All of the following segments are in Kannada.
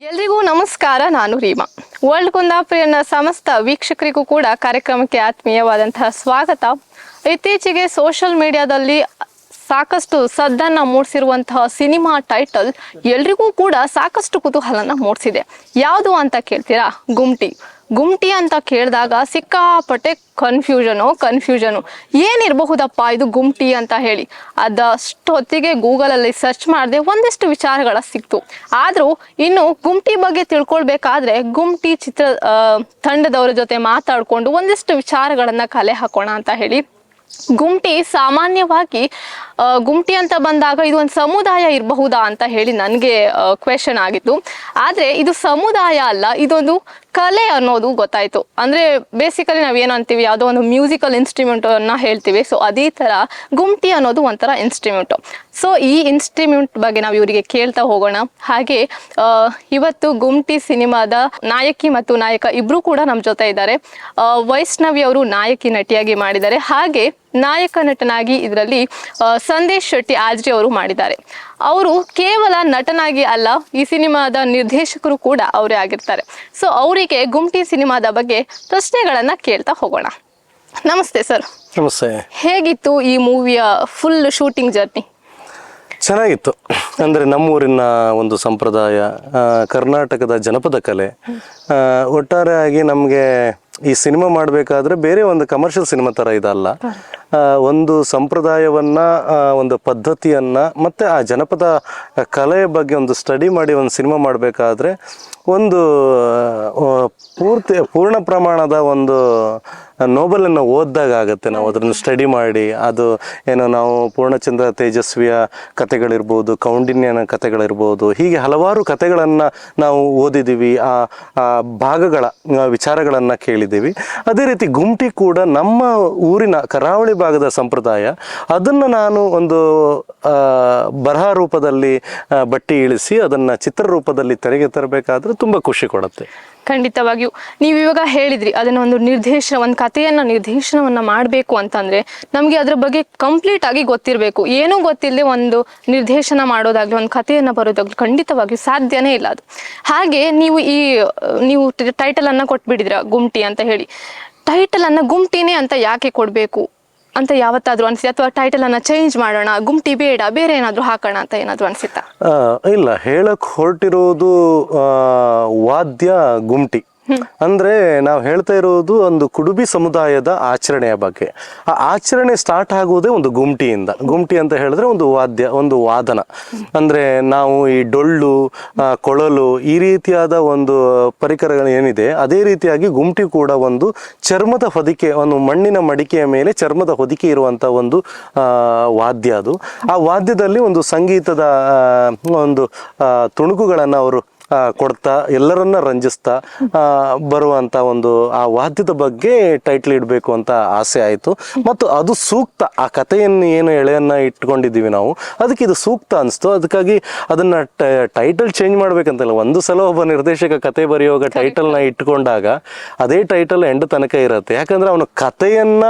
ಎಲ್ರಿಗೂ ನಮಸ್ಕಾರ. ನಾನು ರೀಮಾ. ವರ್ಲ್ಡ್ ಕುಂದಾಪುರಿಯನ್ನ ಸಮಸ್ತ ವೀಕ್ಷಕರಿಗೂ ಕೂಡ ಕಾರ್ಯಕ್ರಮಕ್ಕೆ ಆತ್ಮೀಯವಾದಂತಹ ಸ್ವಾಗತ. ಇತ್ತೀಚೆಗೆ ಸೋಷಿಯಲ್ ಮೀಡಿಯಾದಲ್ಲಿ ಸಾಕಷ್ಟು ಸದ್ದನ್ನ ಮೂಡಿಸಿರುವಂತಹ ಸಿನಿಮಾ ಟೈಟಲ್ ಎಲ್ರಿಗೂ ಕೂಡ ಸಾಕಷ್ಟು ಕುತೂಹಲನ ಮೂಡಿಸಿದೆ. ಯಾವುದು ಅಂತ ಕೇಳ್ತೀರಾ? ಗುಮ್ಟಿ. ಗುಮ್ಟಿ ಅಂತ ಕೇಳಿದಾಗ ಸಿಕ್ಕಾಪಟ್ಟೆ ಕನ್ಫ್ಯೂಷನು ಏನಿರಬಹುದಪ್ಪ ಇದು ಗುಮ್ಟಿ ಅಂತ ಹೇಳಿ ಅದಷ್ಟು ಹೊತ್ತಿಗೆ ಗೂಗಲಲ್ಲಿ ಸರ್ಚ್ ಮಾಡಿದೆ, ಒಂದಿಷ್ಟು ವಿಚಾರಗಳ ಸಿಕ್ತು. ಆದರೂ ಇನ್ನು ಗುಮ್ಟಿ ಬಗ್ಗೆ ತಿಳ್ಕೊಳ್ಬೇಕಾದ್ರೆ ಗುಮ್ಟಿ ತಂಡದವರ ಜೊತೆ ಮಾತಾಡ್ಕೊಂಡು ಒಂದಿಷ್ಟು ವಿಚಾರಗಳನ್ನ ಕಲೆ ಹಾಕೋಣ ಅಂತ ಹೇಳಿ. ಗುಮ್ಟಿ ಸಾಮಾನ್ಯವಾಗಿ ಗುಮ್ಟಿ ಅಂತ ಬಂದಾಗ ಇದು ಒಂದು ಸಮುದಾಯ ಇರಬಹುದಾ ಅಂತ ಹೇಳಿ ನನಗೆ ಕ್ವೆಶನ್ ಆಗಿತ್ತು. ಆದರೆ ಇದು ಸಮುದಾಯ ಅಲ್ಲ, ಇದೊಂದು ಕಲೆ ಅನ್ನೋದು ಗೊತ್ತಾಯ್ತು. ಅಂದ್ರೆ ಬೇಸಿಕಲಿ ನಾವೇನು ಅಂತೀವಿ, ಯಾವುದೋ ಒಂದು ಮ್ಯೂಸಿಕಲ್ ಇನ್ಸ್ಟ್ರುಮೆಂಟ್ ಅನ್ನ ಹೇಳ್ತೀವಿ. ಸೊ ಅದೇ ತರ ಗುಮ್ಟಿ ಅನ್ನೋದು ಒಂಥರ ಇನ್ಸ್ಟ್ರುಮೆಂಟ್. ಸೊ ಈ ಇನ್ಸ್ಟ್ರುಮೆಂಟ್ ಬಗ್ಗೆ ನಾವು ಇವರಿಗೆ ಕೇಳ್ತಾ ಹೋಗೋಣ. ಹಾಗೆ ಇವತ್ತು ಗುಮ್ಟಿ ಸಿನಿಮಾದ ನಾಯಕಿ ಮತ್ತು ನಾಯಕ ಇಬ್ರು ಕೂಡ ನಮ್ಮ ಜೊತೆ ಇದ್ದಾರೆ. ವೈಷ್ಣವಿ ಅವರು ನಾಯಕಿ ನಟಿಯಾಗಿ ಮಾಡಿದ್ದಾರೆ, ಹಾಗೆ ನಾಯಕ ನಟನಾಗಿ ಇದರಲ್ಲಿ ಸಂದೇಶ್ ಶೆಟ್ಟಿ ಆಜ್ರಿ ಅವರು ಮಾಡಿದ್ದಾರೆ. ಅವರು ಕೇವಲ ನಟನಾಗಿ ಅಲ್ಲ, ಈ ಸಿನಿಮಾದ ನಿರ್ದೇಶಕರು ಕೂಡ ಅವರೇ ಆಗಿರ್ತಾರೆ. ಸೊ ಅವರಿಗೆ ಗುಮ್ಟಿ ಸಿನಿಮಾದ ಬಗ್ಗೆ ಪ್ರಶ್ನೆಗಳನ್ನ ಕೇಳ್ತಾ ಹೋಗೋಣ. ನಮಸ್ತೆ ಸರ್. ನಮಸ್ತೆ. ಹೇಗಿತ್ತು ಈ ಮೂವಿಯ ಫುಲ್ ಶೂಟಿಂಗ್ ಜರ್ನಿ? ಚೆನ್ನಾಗಿತ್ತು. ಅಂದರೆ ನಮ್ಮೂರಿನ ಒಂದು ಸಂಪ್ರದಾಯ, ಕರ್ನಾಟಕದ ಜನಪದ ಕಲೆ, ಒಟ್ಟಾರೆಯಾಗಿ ನಮಗೆ ಈ ಸಿನಿಮಾ ಮಾಡಬೇಕಾದ್ರೆ ಬೇರೆ ಒಂದು ಕಮರ್ಷಿಯಲ್ ಸಿನಿಮಾ ಥರ ಇದಲ್ಲ. ಒಂದು ಸಂಪ್ರದಾಯವನ್ನ, ಒಂದು ಪದ್ಧತಿಯನ್ನ, ಮತ್ತೆ ಆ ಜನಪದ ಕಲೆಯ ಬಗ್ಗೆ ಒಂದು ಸ್ಟಡಿ ಮಾಡಿ ಒಂದು ಸಿನಿಮಾ ಮಾಡಬೇಕಾದ್ರೆ ಒಂದು ಪೂರ್ಣ ಪ್ರಮಾಣದ ಒಂದು ನೋಬಲನ್ನು ಓದಿದಾಗ ಆಗುತ್ತೆ. ನಾವು ಅದನ್ನು ಸ್ಟಡಿ ಮಾಡಿ, ಅದು ಏನೋ ನಾವು ಪೂರ್ಣಚಂದ್ರ ತೇಜಸ್ವಿಯ ಕಥೆಗಳಿರ್ಬೋದು, ಕೌಂಡಿನ್ಯನ ಕಥೆಗಳಿರ್ಬೋದು, ಹೀಗೆ ಹಲವಾರು ಕಥೆಗಳನ್ನು ನಾವು ಓದಿದ್ದೀವಿ, ಆ ಭಾಗಗಳ ವಿಚಾರಗಳನ್ನು ಕೇಳಿದ್ದೀವಿ. ಅದೇ ರೀತಿ ಗುಮ್ಟಿ ಕೂಡ ನಮ್ಮ ಊರಿನ ಕರಾವಳಿ ಭಾಗದ ಸಂಪ್ರದಾಯ. ಅದನ್ನು ನಾನು ಒಂದು ಬರಹ ರೂಪದಲ್ಲಿ ಬಟ್ಟಿ ಇಳಿಸಿ ಅದನ್ನು ಚಿತ್ರರೂಪದಲ್ಲಿ ತೆರೆಗೆ ತರಬೇಕಾದ್ರೆ ತುಂಬ ಖುಷಿ ಕೊಡುತ್ತೆ. ಖಂಡಿತವಾಗಿಯೂ. ನೀವು ಇವಾಗ ಹೇಳಿದ್ರಿ ಅದನ್ನ ಒಂದು ಒಂದು ಕಥೆಯನ್ನ ನಿರ್ದೇಶನವನ್ನ ಮಾಡಬೇಕು ಅಂತಂದ್ರೆ ನಮ್ಗೆ ಅದ್ರ ಬಗ್ಗೆ ಕಂಪ್ಲೀಟ್ ಆಗಿ ಗೊತ್ತಿರಬೇಕು. ಏನೂ ಗೊತ್ತಿಲ್ಲದೆ ಒಂದು ನಿರ್ದೇಶನ ಮಾಡೋದಾಗ್ಲಿ, ಒಂದು ಕಥೆಯನ್ನ ಬರೋದಾಗ್ಲಿ ಖಂಡಿತವಾಗಿಯೂ ಸಾಧ್ಯನೇ ಇಲ್ಲ ಅದು. ಹಾಗೆ ನೀವು ಟೈಟಲ್ ಅನ್ನ ಕೊಟ್ಬಿಟ್ಟಿದ್ರ ಗುಮ್ಟಿ ಅಂತ ಹೇಳಿ. ಟೈಟಲ್ ಅನ್ನ ಗುಮ್ಟಿನೇ ಅಂತ ಯಾಕೆ ಕೊಡ್ಬೇಕು ಅಂತ ಯಾವತ್ತಾದ್ರೂ ಅನ್ಸಿದೆ? ಅಥವಾ ಟೈಟಲ್ ಅನ್ನ ಚೇಂಜ್ ಮಾಡೋಣ, ಗುಮ್ಟಿ ಬೇಡ, ಬೇರೆ ಏನಾದ್ರು ಹಾಕೋಣ ಅಂತ ಏನಾದ್ರು ಅನ್ಸಿತ್ತಾ? ಇಲ್ಲ, ಹೇಳಕ್ ಹೊರಟಿರೋದು ವಾದ್ಯ ಗುಮ್ಟಿ. ಅಂದ್ರೆ ನಾವು ಹೇಳ್ತಾ ಇರೋದು ಒಂದು ಕುಡುಬಿ ಸಮುದಾಯದ ಆಚರಣೆಯ ಬಗ್ಗೆ. ಆ ಆಚರಣೆ ಸ್ಟಾರ್ಟ್ ಆಗುವುದೇ ಒಂದು ಗುಮ್ಟಿಯಿಂದ. ಗುಮ್ಟಿ ಅಂತ ಹೇಳಿದ್ರೆ ಒಂದು ವಾದ್ಯ, ಒಂದು ವಾದನ. ಅಂದ್ರೆ ನಾವು ಈ ಡೊಳ್ಳು, ಕೊಳಲು, ಈ ರೀತಿಯಾದ ಒಂದು ಪರಿಕರಗಳು ಏನಿದೆ, ಅದೇ ರೀತಿಯಾಗಿ ಗುಮ್ಟಿ ಕೂಡ ಒಂದು ಚರ್ಮದ ಹೊದಿಕೆ, ಒಂದು ಮಣ್ಣಿನ ಮಡಿಕೆಯ ಮೇಲೆ ಚರ್ಮದ ಹೊದಿಕೆ ಇರುವಂತ ಒಂದು ವಾದ್ಯ. ಅದು ಆ ವಾದ್ಯದಲ್ಲಿ ಒಂದು ಸಂಗೀತದ ಒಂದು ತುಣುಕುಗಳನ್ನು ಅವರು ಕೊಡ್ತಾ ಎಲ್ಲರನ್ನ ರಂಜಿಸ್ತಾ ಬರುವಂತ ಒಂದು ಆ ವಾದ್ಯದ ಬಗ್ಗೆ ಟೈಟ್ಲ್ ಇಡಬೇಕು ಅಂತ ಆಸೆ ಆಯಿತು. ಮತ್ತು ಅದು ಸೂಕ್ತ, ಆ ಕಥೆಯನ್ನು ಏನು ಎಳೆಯನ್ನ ಇಟ್ಕೊಂಡಿದ್ದೀವಿ ನಾವು, ಅದಕ್ಕೆ ಇದು ಸೂಕ್ತ ಅನಿಸ್ತು. ಅದಕ್ಕಾಗಿ ಅದನ್ನ ಟೈಟಲ್ ಚೇಂಜ್ ಮಾಡ್ಬೇಕಂತಲ್ಲ. ಒಂದು ಸಲ ಒಬ್ಬ ನಿರ್ದೇಶಕ ಕತೆ ಬರೆಯುವಾಗ ಟೈಟಲ್ನ ಇಟ್ಕೊಂಡಾಗ ಅದೇ ಟೈಟಲ್ ಎಂಡ್ ತನಕ ಇರುತ್ತೆ. ಯಾಕಂದ್ರೆ ಅವನು ಕಥೆಯನ್ನ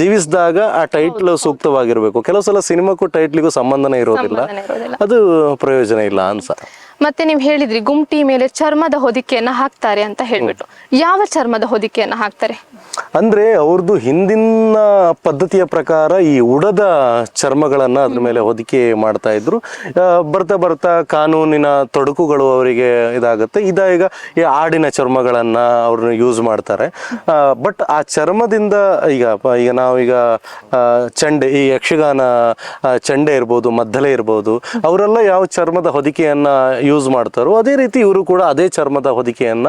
ಜೀವಿಸಿದಾಗ ಆ ಟೈಟ್ಲ್ ಸೂಕ್ತವಾಗಿರ್ಬೇಕು. ಕೆಲವು ಸಲ ಸಿನಿಮಾಕ್ಕೂ ಟೈಟ್ಲಿಗೂ ಸಂಬಂಧನೇ ಇರೋದಿಲ್ಲ, ಅದು ಪ್ರಯೋಜನ ಇಲ್ಲ ಅನ್ಸ. ಮತ್ತೆ ನೀವು ಹೇಳಿದ್ರಿ ಗುಮ್ಟಿ ಮೇಲೆ ಚರ್ಮದ ಹೊದಿಕೆಯನ್ನ ಹಾಕ್ತಾರೆ ಅಂತ ಹೇಳ್ಬಿಟ್ಟು. ಯಾವ ಚರ್ಮದ ಹೊದಿಕೆಯನ್ನ ಹಾಕ್ತಾರೆ? ಅಂದ್ರೆ ಅವ್ರದ್ದು ಹಿಂದಿನ ಪದ್ಧತಿಯ ಪ್ರಕಾರ ಈ ಉಡದ ಚರ್ಮಗಳನ್ನ ಅದ್ರ ಮೇಲೆ ಹೊದಿಕೆ ಮಾಡ್ತಾ ಇದ್ರು. ಬರ್ತಾ ಬರ್ತಾ ಕಾನೂನಿನ ತೊಡಕುಗಳು ಅವರಿಗೆ ಇದಾಗುತ್ತೆ. ಈಗ ಈ ಆಡಿನ ಚರ್ಮಗಳನ್ನ ಅವ್ರನ್ನ ಯೂಸ್ ಮಾಡ್ತಾರೆ. ಬಟ್ ಆ ಚರ್ಮದಿಂದ ಈಗ ನಾವೀಗ ಚಂಡೆ, ಈ ಯಕ್ಷಗಾನ ಚಂಡೆ ಇರ್ಬೋದು, ಮದ್ದಲೆ ಇರ್ಬೋದು, ಅವರೆಲ್ಲ ಯಾವ ಚರ್ಮದ ಹೊದಿಕೆಯನ್ನ ಯೂಸ್ ಮಾಡ್ತಾರೋ ಅದೇ ರೀತಿ ಇವರು ಕೂಡ ಅದೇ ಚರ್ಮದ ಹೊದಿಕೆಯನ್ನ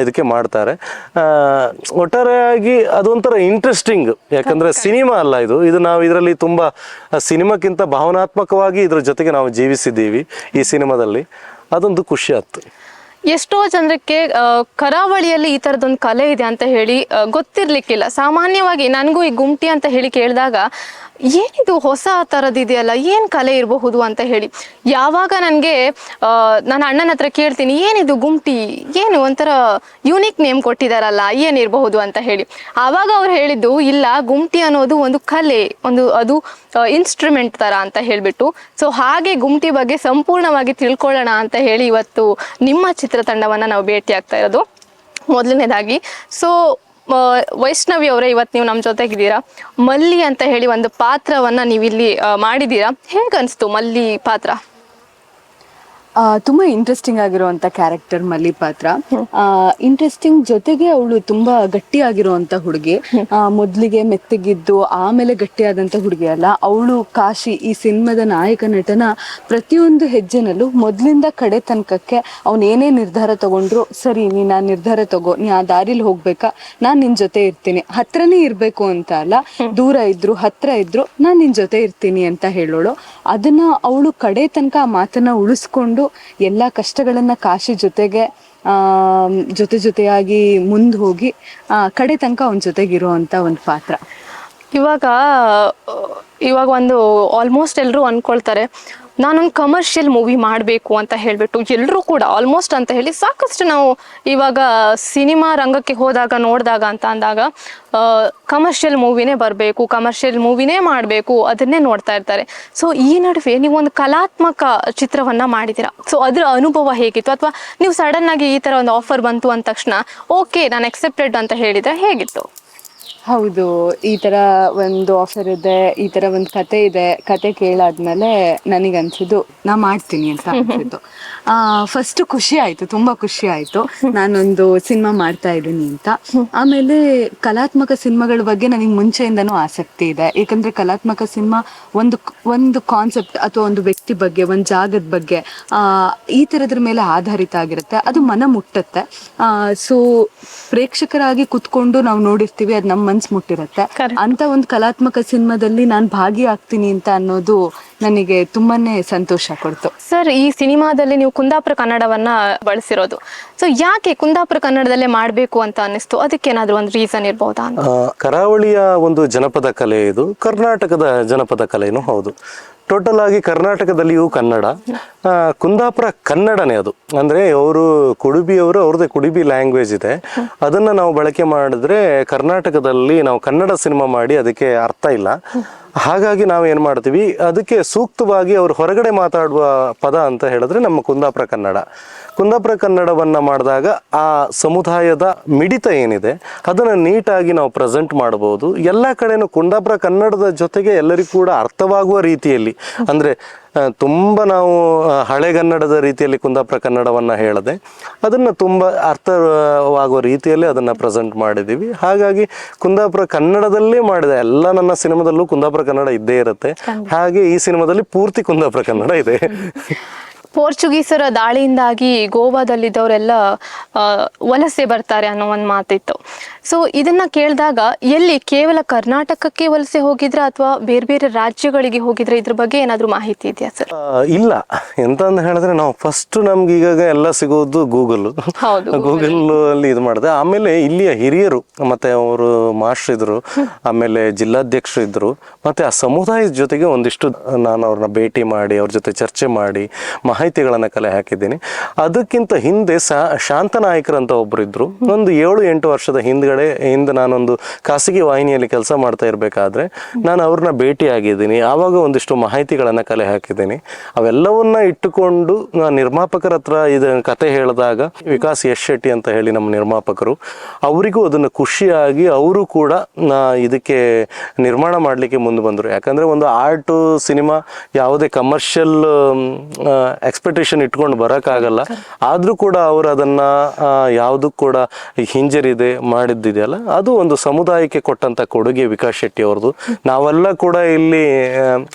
ಇದಕ್ಕೆ ಮಾಡ್ತಾರೆ. ಒಟ್ಟಾರೆಯಾಗಿ ಅದೊಂಥರ ಇಂಟ್ರೆಸ್ಟಿಂಗ್. ಯಾಕಂದ್ರೆ ಸಿನಿಮಾ ಅಲ್ಲ ಇದು ನಾವು ಇದರಲ್ಲಿ ತುಂಬಾ ಸಿನಿಮಾಕ್ಕಿಂತ ಭಾವನಾತ್ಮಕವಾಗಿ ಇದ್ರ ಜೊತೆಗೆ ನಾವು ಜೀವಿಸಿದ್ದೀವಿ ಈ ಸಿನಿಮಾದಲ್ಲಿ. ಅದೊಂದು ಖುಷಿ ಆಯ್ತು. ಎಷ್ಟೋ ಜನಕ್ಕೆ ಕರಾವಳಿಯಲ್ಲಿ ಈ ತರದೊಂದು ಕಲೆ ಇದೆ ಅಂತ ಹೇಳಿ ಗೊತ್ತಿರ್ಲಿಕ್ಕಿಲ್ಲ. ಸಾಮಾನ್ಯವಾಗಿ ನನಗೂ ಈ ಗುಮ್ಟಿ ಅಂತ ಹೇಳಿ ಕೇಳಿದಾಗ ಏನಿದು ಹೊಸ ಥರದಿದೆಯಲ್ಲ, ಏನು ಕಲೆ ಇರಬಹುದು ಅಂತ ಹೇಳಿ ಯಾವಾಗ ನನಗೆ ನನ್ನ ಅಣ್ಣನ ಹತ್ರ ಕೇಳ್ತೀನಿ, ಏನಿದು ಗುಮ್ಟಿ, ಏನು ಒಂಥರ ಯೂನಿಕ್ ನೇಮ್ ಕೊಟ್ಟಿದ್ದಾರಲ್ಲ, ಏನಿರಬಹುದು ಅಂತ ಹೇಳಿ. ಆವಾಗ ಅವ್ರು ಹೇಳಿದ್ದು, ಇಲ್ಲ ಗುಮ್ಟಿ ಅನ್ನೋದು ಒಂದು ಕಲೆ, ಅದು ಇನ್ಸ್ಟ್ರುಮೆಂಟ್ ಥರ ಅಂತ ಹೇಳಿಬಿಟ್ಟು. ಸೊ ಹಾಗೆ ಗುಮ್ಟಿ ಬಗ್ಗೆ ಸಂಪೂರ್ಣವಾಗಿ ತಿಳ್ಕೊಳ್ಳೋಣ ಅಂತ ಹೇಳಿ ಇವತ್ತು ನಿಮ್ಮ ಚಿತ್ರ ಚಿತ್ರತಂಡವನ್ನ ನಾವು ಭೇಟಿ ಆಗ್ತಾ ಇರೋದು ಮೊದಲನೇದಾಗಿ. ಸೊ ವೈಷ್ಣವಿ ಅವರೇ, ಇವತ್ತು ನೀವು ನಮ್ಮ ಜೊತೆಗಿದ್ದೀರಾ. ಮಲ್ಲಿ ಅಂತ ಹೇಳಿ ಒಂದು ಪಾತ್ರವನ್ನ ನೀವಿಲ್ಲಿ ಮಾಡಿದ್ದೀರಾ. ಹೇಗನ್ಸ್ತು ಮಲ್ಲಿ ಪಾತ್ರ? ತುಂಬಾ ಇಂಟ್ರೆಸ್ಟಿಂಗ್ ಆಗಿರುವಂತ ಕ್ಯಾರೆಕ್ಟರ್ ಮಲ್ಲಿ ಪಾತ್ರ. ಇಂಟ್ರೆಸ್ಟಿಂಗ್ ಜೊತೆಗೆ ಅವಳು ತುಂಬಾ ಗಟ್ಟಿಯಾಗಿರುವಂತ ಹುಡುಗಿ. ಮೊದ್ಲಿಗೆ ಮೆತ್ತಗಿದ್ದು ಆಮೇಲೆ ಗಟ್ಟಿಯಾದಂತ ಹುಡುಗಿ ಅಲ್ಲ ಅವಳು. ಕಾಶಿ ಈ ಸಿನಿಮಾದ ನಾಯಕ ನಟನ ಪ್ರತಿಯೊಂದು ಹೆಜ್ಜೆನಲ್ಲೂ ಮೊದ್ಲಿಂದ ಕಡೆ ತನಕಕ್ಕೆ ಅವ್ನು ಏನೇ ನಿರ್ಧಾರ ತಗೊಂಡ್ರು, ಸರಿ ನೀನ್ ಆ ನಿರ್ಧಾರ ತಗೋ, ನೀ ಆ ದಾರಿಲಿ ಹೋಗ್ಬೇಕಾ, ನಾನ್ ನಿನ್ ಜೊತೆ ಇರ್ತೀನಿ, ಹತ್ರನೇ ಇರ್ಬೇಕು ಅಂತ ಅಲ್ಲ, ದೂರ ಇದ್ರು ಹತ್ರ ಇದ್ರು ನಾನ್ ನಿನ್ ಜೊತೆ ಇರ್ತೀನಿ ಅಂತ ಹೇಳೋಳು. ಅದನ್ನ ಅವಳು ಕಡೆ ತನಕ ಆ ಮಾತನ್ನ ಉಳಿಸ್ಕೊಂಡು ಎಲ್ಲಾ ಕಷ್ಟಗಳನ್ನ ಕಾಶಿ ಜೊತೆಗೆ ಜೊತೆಯಾಗಿ ಮುಂದೆ ಹೋಗಿ ಕಡೆ ತನಕ ಅವನ ಜೊತೆಗಿರೋ ಅಂತ ಒಂದು ಪಾತ್ರ. ಇವಾಗ ಒಂದು ಆಲ್ಮೋಸ್ಟ್ ಎಲ್ಲರೂ ಅನ್ಕೊಳ್ತಾರೆ, ನಾನೊಂದು ಕಮರ್ಷಿಯಲ್ ಮೂವಿ ಮಾಡಬೇಕು ಅಂತ ಹೇಳ್ಬಿಟ್ಟು ಎಲ್ಲರೂ ಕೂಡ ಆಲ್ಮೋಸ್ಟ್ ಅಂತ ಹೇಳಿ ಸಾಕಷ್ಟು ನಾವು ಇವಾಗ ಸಿನಿಮಾ ರಂಗಕ್ಕೆ ಹೋದಾಗ ನೋಡಿದಾಗ ಅಂತ ಅಂದಾಗ ಕಮರ್ಷಿಯಲ್ ಮೂವಿನೇ ಬರಬೇಕು, ಕಮರ್ಷಿಯಲ್ ಮೂವಿನೇ ಮಾಡಬೇಕು, ಅದನ್ನೇ ನೋಡ್ತಾ ಇರ್ತಾರೆ. ಸೊ ಈ ನಡುವೆ ನೀವು ಒಂದು ಕಲಾತ್ಮಕ ಚಿತ್ರವನ್ನ ಮಾಡಿದ್ದೀರಾ. ಸೊ ಅದರ ಅನುಭವ ಹೇಗಿತ್ತು? ಅಥವಾ ನೀವು ಸಡನ್ ಆಗಿ ಈ ತರ ಒಂದು ಆಫರ್ ಬಂತು ಅಂದ ತಕ್ಷಣ ಓಕೆ ನಾನು ಎಕ್ಸೆಪ್ಟೆಡ್ ಅಂತ ಹೇಳಿದ್ರೆ ಹೇಗಿತ್ತು? ಹೌದು, ಈ ತರ ಒಂದು ಆಫರ್ ಇದೆ, ಈ ತರ ಒಂದು ಕತೆ ಇದೆ. ಕತೆ ಕೇಳಾದ್ಮೇಲೆ ನನಗನ್ಸಿದ್ದು ನಾ ಮಾಡ್ತೀನಿ ಅಂತ ಅನ್ಸಿದ್ದು. ಫಸ್ಟ್ ಖುಷಿ ಆಯ್ತು, ತುಂಬಾ ಖುಷಿ ಆಯ್ತು ನಾನೊಂದು ಸಿನಿಮಾ ಮಾಡ್ತಾ ಇದ್ದೀನಿ ಅಂತ. ಆಮೇಲೆ ಕಲಾತ್ಮಕ ಸಿನಿಮಾಗಳ ಬಗ್ಗೆ ನನಗೆ ಮುಂಚೆಯಿಂದನೂ ಆಸಕ್ತಿ ಇದೆ. ಯಾಕಂದ್ರೆ ಕಲಾತ್ಮಕ ಸಿನಿಮಾ ಒಂದು ಕಾನ್ಸೆಪ್ಟ್ ಅಥವಾ ಒಂದು ವ್ಯಕ್ತಿ ಬಗ್ಗೆ, ಒಂದು ಜಾಗದ ಬಗ್ಗೆ ಈ ತರದ್ರ ಮೇಲೆ ಆಧಾರಿತ ಆಗಿರುತ್ತೆ. ಅದು ಮನ ಮುಟ್ಟತ್ತೆ. ಸೊ ಪ್ರೇಕ್ಷಕರಾಗಿ ಕುತ್ಕೊಂಡು ನಾವು ನೋಡಿರ್ತೀವಿ, ಅದು ನಮ್ಮ ಮನ್ಸು ಮುಟ್ಟಿರುತ್ತೆ. ಅಂತ ಒಂದು ಕಲಾತ್ಮಕ ಸಿನಿಮಾದಲ್ಲಿ ನಾನು ಭಾಗಿಯಾಗ್ತೀನಿ ಅಂತ ಅನ್ನೋದು ನನಗೆ ತುಂಬಾನೇ ಸಂತೋಷ ಕೊಡ್ತು. ಸರ್, ಈ ಸಿನಿಮಾದಲ್ಲಿ ನೀವು ಕುಂದಾಪುರ ಕನ್ನಡವನ್ನ ಬಳಸಿರೋದು. ಸೊ ಯಾಕೆ ಕುಂದಾಪುರ ಕನ್ನಡದಲ್ಲೇ ಮಾಡಬೇಕು ಅಂತ ಅನ್ನಿಸ್ತು? ಅದಕ್ಕೇನಾದ್ರೂ ಒಂದು ರೀಸನ್ ಇರಬಹುದಾ ಅಂತ? ಕರಾವಳಿಯ ಒಂದು ಜನಪದ ಕಲೆ ಇದು, ಕರ್ನಾಟಕದ ಜನಪದ ಕಲೆನೂ ಹೌದು. ಟೋಟಲ್ ಆಗಿ ಕರ್ನಾಟಕದಲ್ಲಿಯೂ ಕನ್ನಡ, ಕುಂದಾಪುರ ಕನ್ನಡನೇ ಅದು. ಅಂದ್ರೆ ಅವರು ಕುಡುಬಿಯವರು, ಅವ್ರದ್ದೇ ಕುಡುಬಿ ಲ್ಯಾಂಗ್ವೇಜ್ ಇದೆ. ಅದನ್ನ ನಾವು ಬಳಕೆ ಮಾಡಿದ್ರೆ ಕರ್ನಾಟಕದಲ್ಲಿ ನಾವು ಕನ್ನಡ ಸಿನಿಮಾ ಮಾಡಿ ಅದಕ್ಕೆ ಅರ್ಥ ಇಲ್ಲ. ಹಾಗಾಗಿ ನಾವು ಏನ್ ಮಾಡ್ತೀವಿ, ಅದಕ್ಕೆ ಸೂಕ್ತವಾಗಿ ಅವ್ರು ಹೊರಗಡೆ ಮಾತಾಡುವ ಪದ ಅಂತ ಹೇಳಿದ್ರೆ ನಮ್ಮ ಕುಂದಾಪುರ ಕನ್ನಡ. ಕುಂದಾಪುರ ಕನ್ನಡವನ್ನ ಮಾಡಿದಾಗ ಆ ಸಮುದಾಯದ ಮಿಡಿತ ಏನಿದೆ ಅದನ್ನ ನೀಟಾಗಿ ನಾವು ಪ್ರೆಸೆಂಟ್ ಮಾಡಬಹುದು. ಎಲ್ಲ ಕಡೆನೂ ಕುಂದಾಪುರ ಕನ್ನಡದ ಜೊತೆಗೆ ಎಲ್ಲರಿಗೂ ಕೂಡ ಅರ್ಥವಾಗುವ ರೀತಿಯಲ್ಲಿ, ಅಂದ್ರೆ ತುಂಬ ನಾವು ಹಳೆಗನ್ನಡದ ರೀತಿಯಲ್ಲಿ ಕುಂದಾಪುರ ಕನ್ನಡವನ್ನ ಹೇಳದೆ ಅದನ್ನ ತುಂಬ ಅರ್ಥವಾಗುವ ರೀತಿಯಲ್ಲಿ ಅದನ್ನ ಪ್ರೆಸೆಂಟ್ ಮಾಡಿದ್ದೀವಿ. ಹಾಗಾಗಿ ಕುಂದಾಪುರ ಕನ್ನಡದಲ್ಲೇ ಮಾಡಿದೆ. ಎಲ್ಲ ನನ್ನ ಸಿನಿಮಾದಲ್ಲೂ ಕುಂದಾಪುರ ಕನ್ನಡ ಇದ್ದೇ ಇರುತ್ತೆ. ಹಾಗೆ ಈ ಸಿನಿಮಾದಲ್ಲಿ ಪೂರ್ತಿ ಕುಂದಾಪುರ ಕನ್ನಡ ಇದೆ. ಪೋರ್ಚುಗೀಸರ ದಾಳಿಯಿಂದಾಗಿ ಗೋವಾದಲ್ಲಿದ್ದವರೆಲ್ಲ ವಲಸೆ ಬರ್ತಾರೆ ಅನ್ನೋ ಒಂದು ಮಾತಿತ್ತು. ಸೊ ಇದನ್ನ ಕೇಳಿದಾಗ ಎಲ್ಲಿ ಕೇವಲ ಕರ್ನಾಟಕಕ್ಕೆ ವಲಸೆ ಹೋಗಿದ್ರ ಅಥವಾ ಬೇರೆ ಬೇರೆ ರಾಜ್ಯಗಳಿಗೆ ಹೋಗಿದ್ರೆ, ಇದ್ರ ಬಗ್ಗೆ ಏನಾದ್ರೂ ಮಾಹಿತಿ ಇದೆಯಾ ಸರ್? ಇಲ್ಲ, ಎಂತ ಅಂತ ಹೇಳಿದ್ರೆ ನಾವು ಫಸ್ಟ್ ನಮ್ಗೆ ಈಗ ಎಲ್ಲ ಸಿಗೋದು ಗೂಗಲ್ ಅಲ್ಲಿ ಇದು ಮಾಡಿದೆ. ಆಮೇಲೆ ಇಲ್ಲಿಯ ಹಿರಿಯರು ಮತ್ತೆ ಅವರು ಮಾಸ್ಟರ್ ಇದ್ರು, ಆಮೇಲೆ ಜಿಲ್ಲಾಧ್ಯಕ್ಷರು ಇದ್ರು, ಮತ್ತೆ ಆ ಸಮುದಾಯದ ಜೊತೆಗೆ ಒಂದಿಷ್ಟು ನಾನು ಅವ್ರನ್ನ ಭೇಟಿ ಮಾಡಿ ಅವ್ರ ಜೊತೆ ಚರ್ಚೆ ಮಾಡಿ ಮಾಹಿತಿಗಳನ್ನ ಕಲೆ ಹಾಕಿದ್ದೀನಿ. ಅದಕ್ಕಿಂತ ಹಿಂದೆ ಶಾಂತನಾಯಕರಂತ ಒಬ್ರು ಇದ್ರು. ಒಂದು 7-8 ವರ್ಷದ ಹಿಂದೆ ನಾನೊಂದು ಖಾಸಗಿ ವಾಹಿನಿಯಲ್ಲಿ ಕೆಲಸ ಮಾಡ್ತಾ ಇರ್ಬೇಕಾದ್ರೆ ನಾನು ಅವ್ರನ್ನ ಭೇಟಿ ಆಗಿದ್ದೀನಿ. ಆವಾಗ ಒಂದಿಷ್ಟು ಮಾಹಿತಿಗಳನ್ನ ಕಲೆ ಹಾಕಿದ್ದೀನಿ. ಅವೆಲ್ಲವನ್ನ ಇಟ್ಟುಕೊಂಡು ನಿರ್ಮಾಪಕರ ಹತ್ರ ಇದನ್ನ ಕತೆ ಹೇಳಿದಾಗ, ವಿಕಾಸ್ ಯಶ್ ಶೆಟ್ಟಿ ಅಂತ ಹೇಳಿ ನಮ್ಮ ನಿರ್ಮಾಪಕರು, ಅವರಿಗೂ ಅದನ್ನು ಖುಷಿಯಾಗಿ ಅವರು ಕೂಡ ಇದಕ್ಕೆ ನಿರ್ಮಾಣ ಮಾಡಲಿಕ್ಕೆ ಮುಂದೆ ಬಂದರು. ಯಾಕಂದ್ರೆ ಒಂದು ಆರ್ಟ್ ಸಿನಿಮಾ ಯಾವುದೇ ಕಮರ್ಷಿಯಲ್ ಎಕ್ಸ್ಪೆಕ್ಟೇಷನ್ ಇಟ್ಕೊಂಡು ಬರೋಕ್ಕಾಗಲ್ಲ. ಆದರೂ ಕೂಡ ಅವರು ಅದನ್ನ ಯಾವುದು ಕೂಡ ಹಿಂಜರಿದೆ ಮಾಡಿದ್ದಿದೆಯಲ್ಲ, ಅದು ಒಂದು ಸಮುದಾಯಕ್ಕೆ ಕೊಟ್ಟಂತ ಕೊಡುಗೆ ವಿಕಾಸ್ ಶೆಟ್ಟಿ ಅವ್ರದ್ದು. ನಾವೆಲ್ಲ ಕೂಡ ಇಲ್ಲಿ